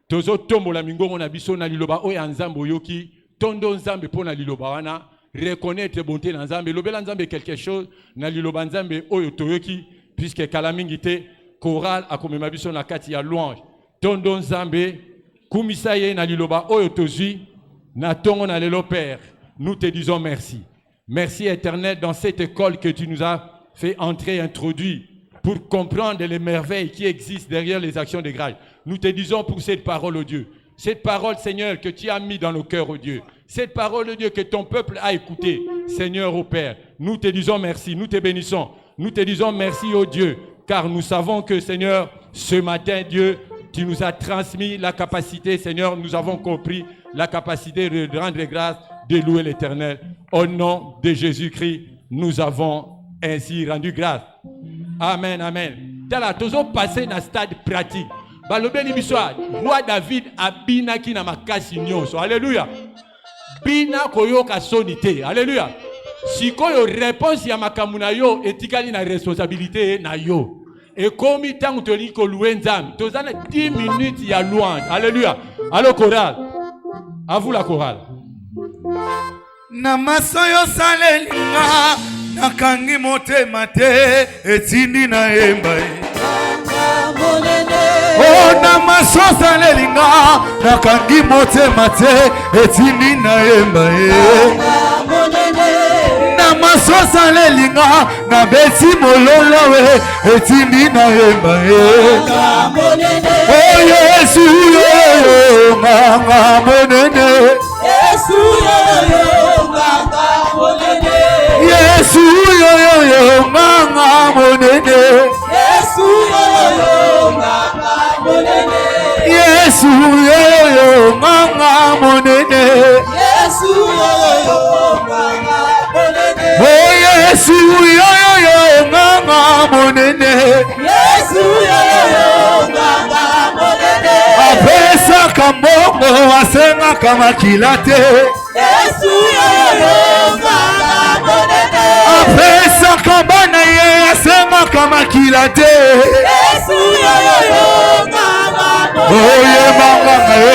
tozo tombo la mingongo na biso na liloba oya nzambe yoki tondo nzambe pona liloba wana reconnaître bonté na nzambe lobela nzambe quelque chose na liloba nzambe oyo toyoki puisque kala mingi te choral akomema biso na kati ya louange tondo nzambe kumisa ye na liloba oyo tozwi na tongo na lelo Père nous te disons merci. Merci éternel dans cette école que tu nous as fait entrer, introduire pour comprendre les merveilles qui existent derrière les actions de grâce. Nous te disons pour cette parole, oh Dieu. Cette parole, Seigneur, que tu as mis dans nos cœurs, oh Dieu. Cette parole, oh Dieu, que ton peuple a écoutée, Seigneur, oh Père. Nous te disons merci, nous te bénissons. Nous te disons merci, oh Dieu, car nous savons que, Seigneur, ce matin, Dieu, tu nous as transmis la capacité, Seigneur, nous avons compris la capacité de rendre grâce, de louer l'Éternel. Au nom de Jésus-Christ, nous avons ainsi rendu grâce. Amen, amen. Tala tozo passé na stade pratique. Balobeli biswa, roi David abina ki na makasi nyonso. Alléluia. Bina koyoka sonité. Alléluia. Sikoyo réponse ya makambu na yo etikali na responsabilité na yo. Et comme tangu toli ko louer nzambe, tozana 10 minutes ya louange. Alléluia. Allo chorale. À vous la chorale. Namasoyo salelinga nakangi motema te etindi na yemba Oh namaso salelinga nakangi motema te etindi na yemba Namaso salelinga na beti mololo we etindi na yemba Oh Yesu yo mama monene Yesu yo mama monene Yesu yo mama monene Yesu yo mama monene Yesu yo mama monene Yesu yo mama monene Oh Yesu yo mama monene Yesu yo mama monene Apesa kamongo asenga kama kilate Yesu yo mama monene Apesa kabana ye asenga kama kilate Yesu yo mama monene Oh ye mama ye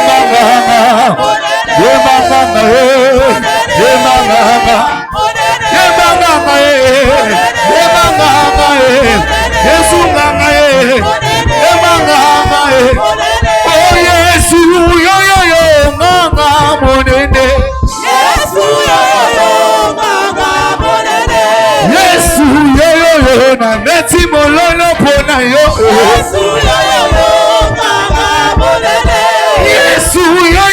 mama ye mama ye mama ye mama ye mama Yesu mama ye mama Oh Yesu yo mama monene Yesu yo mama monene Yesu yo na meti mololo pona yo Yesu yo mama monene Yesu yo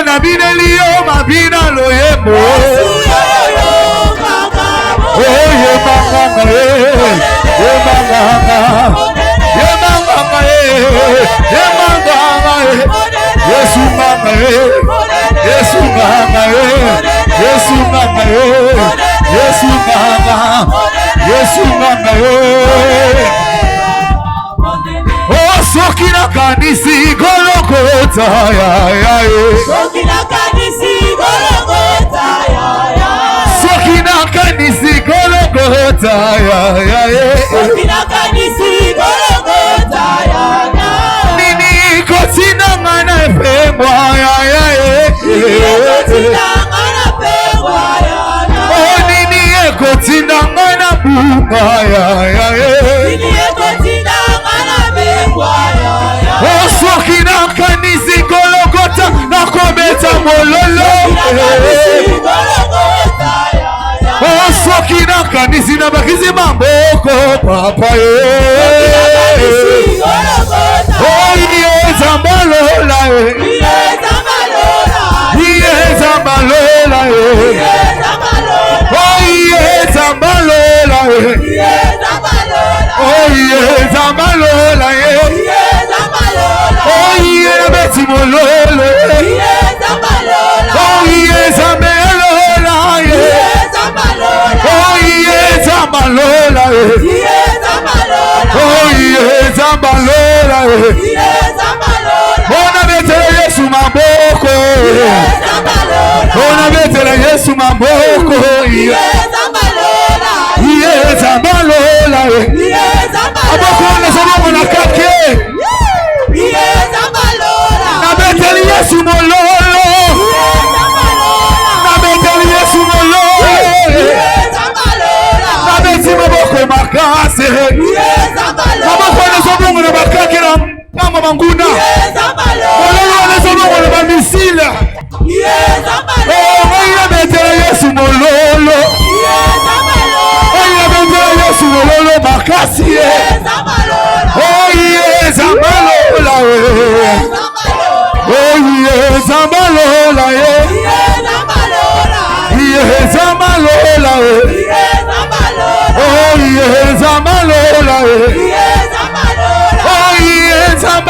na bineli yo mabina loyemo Yesu yo mama Oh ye mama ye mama ye mama ye mama Yesu mama Yesu mama Yesu mama Yesu mama Yesu mama Oh sokina kanisi Golgotha ya Sokina kanisi Golgotha ya Sokina kanisi Golgotha ya Sokina kanisi Golgotha ya Nini kotina ngana pemwa ya Nini kotina ngana pemwa ya Oh nini kotina ngana bunga ya Nini kotina ngana pemwa ya Oh sokina kanisi Golgotha na kometa mololo Oh sokina kanisi na bakizi mamboko papa Oh yezambalola yezambalola Oh yezambalola Oh yezambalola Oh yebeti mololo Ona betela Yesu maboko. Ona betela Yesu maboko. Yezambalola. Aboko nasoma na kake. Na betela Yesu mololo. Na betela Yesu mololo. Na betela maboko makase. Aboko nasoma na bakake na kama manguna. Mololo nasoma na bamisila. Oh, ina betela Yesu mololo. Ina betela Yesu mololo makasi. Oh, yezambalola. Oh, yezambalola. Yezambalola. Oh, yezambalola. Oh, yezambalola.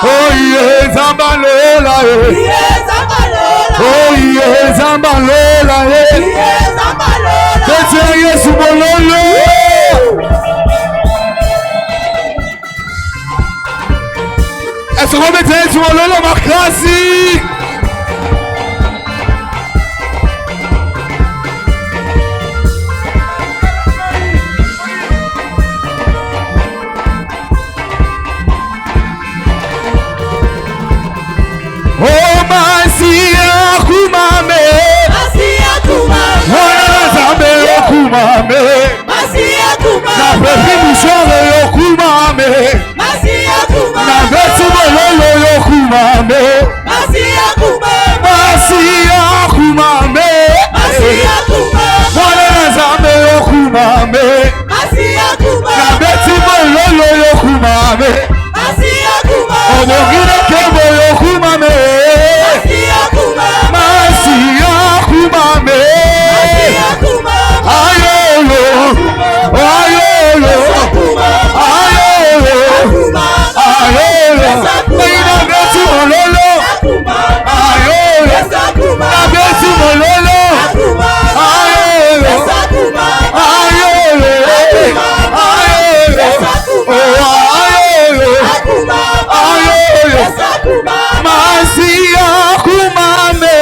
Oh, yezambalola. Oh, yezambalola. Betela Yesu mololo. Est-ce qu'on met Yesu mololo makasi? Oh, Masia kumame. Zambe kumame. Na pepi mushore yo kumame. Na beti mololo yo kumame. Masia kumame. Zambe yo kumame. Na beti mololo yo kumame. Omogine kebo yo kumame. Masia kumame. Ayolo, ayolo, ayolo, ayolo. Ina beti mololo. Ayolo, na beti mololo. Ayolo, ayolo, ayolo, oh ayolo, ayolo. Masia kumame.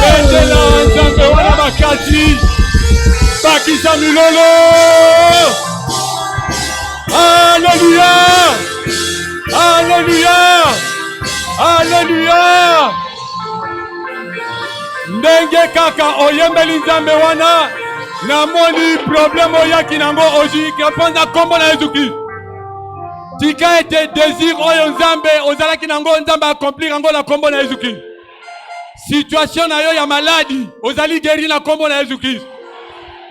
Betela nzambe wana makasi. Bakisa milolo. Alléluia. Alléluia. Alléluia. Ndenge kaka oyembeli nzambe wana. Namoni problème oyaki nango oji kapanza kombo na Yesu Christ. Tika ete désir oyo nzambe ozalaki nango nzambe accomplir nango na kombo na Yesu Christ. Situation na yo ya maladi ozali guéri na kombo na Yesu Christ.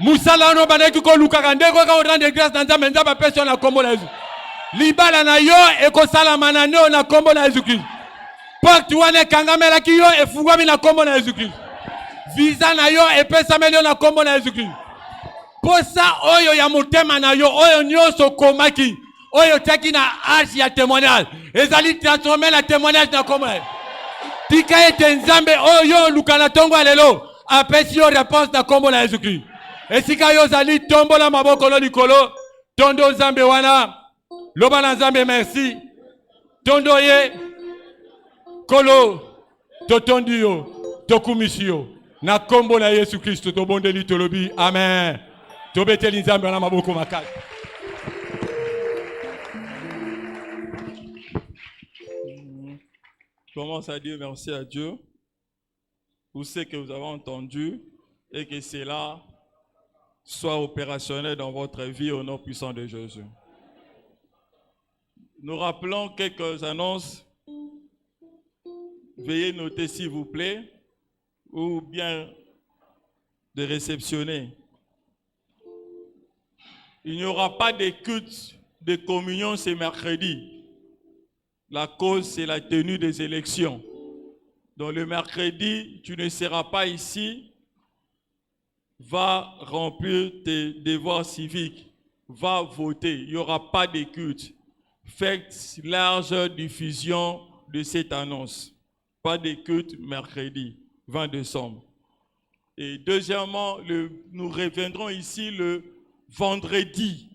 Musala no bandaki ko lukaka ndeko ka rendre grâce na nzambe nzambe apesa na kombo na Yesu. Libala na yo ekosala manano na kombo na Yesu Christ. Porte wana kangamelaki yo efungwami na kombo na Yesu Christ. Visa na yo epesami yo na kombo na Yesu Christ. Posa oyo ya motema na yo oyo nyonso komaki oyo taki na arche ya témoignage ezali transformer la témoignage na kombo na Yesu. Tika ete nzambe oyo luka na tongo alelo apesi yo réponse na kombo na Yesu Christ. Esika yo zali tombola maboko lo likolo tondo nzambe wana loba na nzambe merci tondo ye kolo totondi yo tokumisi yo na kombo na Yesu Christ tobondeli tolobi amen. Tobeteli nzambe wana maboko makasi. Commence à dire merci à Dieu pour ce que vous avez entendu et que cela soit opérationnel dans votre vie au nom puissant de Jésus. Nous rappelons quelques annonces. Veuillez noter s'il vous plaît ou bien de réceptionner. Il n'y aura pas de culte de communion ce mercredi. La cause, c'est la tenue des élections. Donc le mercredi, tu ne seras pas ici. Va remplir tes devoirs civiques. Va voter. Il n'y aura pas de culte. Faites large diffusion de cette annonce. Pas de culte mercredi, 20 décembre. Et deuxièmement, nous reviendrons ici le vendredi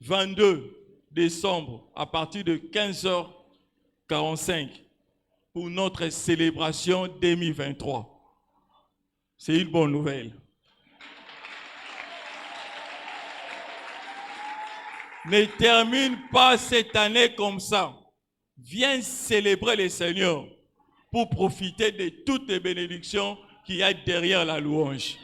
22 décembre à partir de 15h45 pour notre célébration 2023. C'est une bonne nouvelle. Ne termine pas cette année comme ça. Viens célébrer le Seigneur pour profiter de toutes les bénédictions qu'il y a derrière la louange.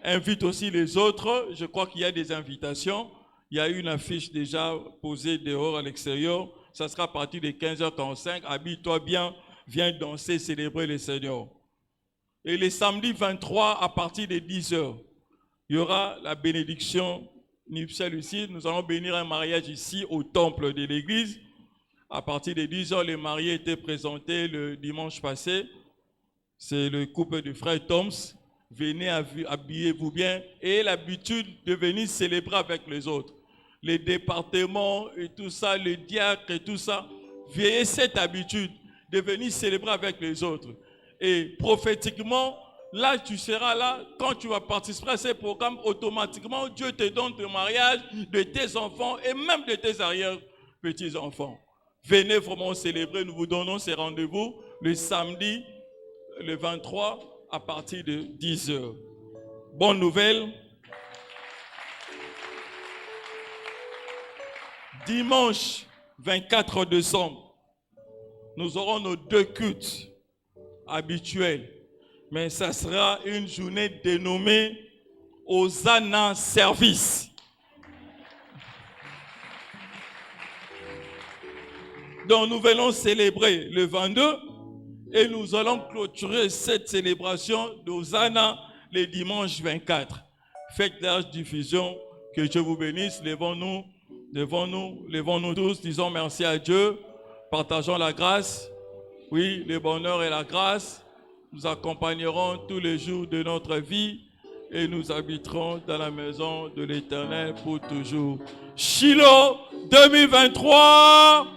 Invite aussi les autres. Je crois qu'il y a des invitations. Il y a une affiche déjà posée dehors à l'extérieur. Ça sera à partir de 15h45. Habille-toi bien. Viens danser, célébrer le Seigneur. Et le samedi 23, à partir de 10h, il y aura la bénédiction nuptiale ici. Nous allons bénir un mariage ici au temple de l'église. À partir de 10h, les mariés étaient présentés le dimanche passé. C'est le couple du frère Toms. Venez, habillez-vous bien. Et l'habitude de venir célébrer avec les autres. Les départements et tout ça, le diacre et tout ça. Veillez cette habitude de venir célébrer avec les autres. Et prophétiquement, là, tu seras là, quand tu vas participer à ces programmes, automatiquement, Dieu te donne le mariage de tes enfants et même de tes arrière-petits-enfants. Venez vraiment célébrer, nous vous donnons ces rendez-vous le samedi, le 23, à partir de 10h. Bonne nouvelle. Dimanche 24 décembre, nous aurons nos 2 cultes habituels. Mais ça sera une journée dénommée Hosanna Service. Donc nous venons célébrer le 22 et nous allons clôturer cette célébration d'Hosanna le dimanche 24. Faites large diffusion, que Dieu vous bénisse. Levons-nous tous, disons merci à Dieu, partageons la grâce. Oui, le bonheur et la grâce nous accompagneront tous les jours de notre vie et nous habiterons dans la maison de l'Éternel pour toujours. Shiloh 2023,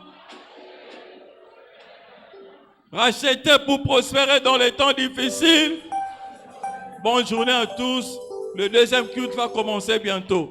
racheté pour prospérer dans les temps difficiles. Bonne journée à tous. Le deuxième culte va commencer bientôt.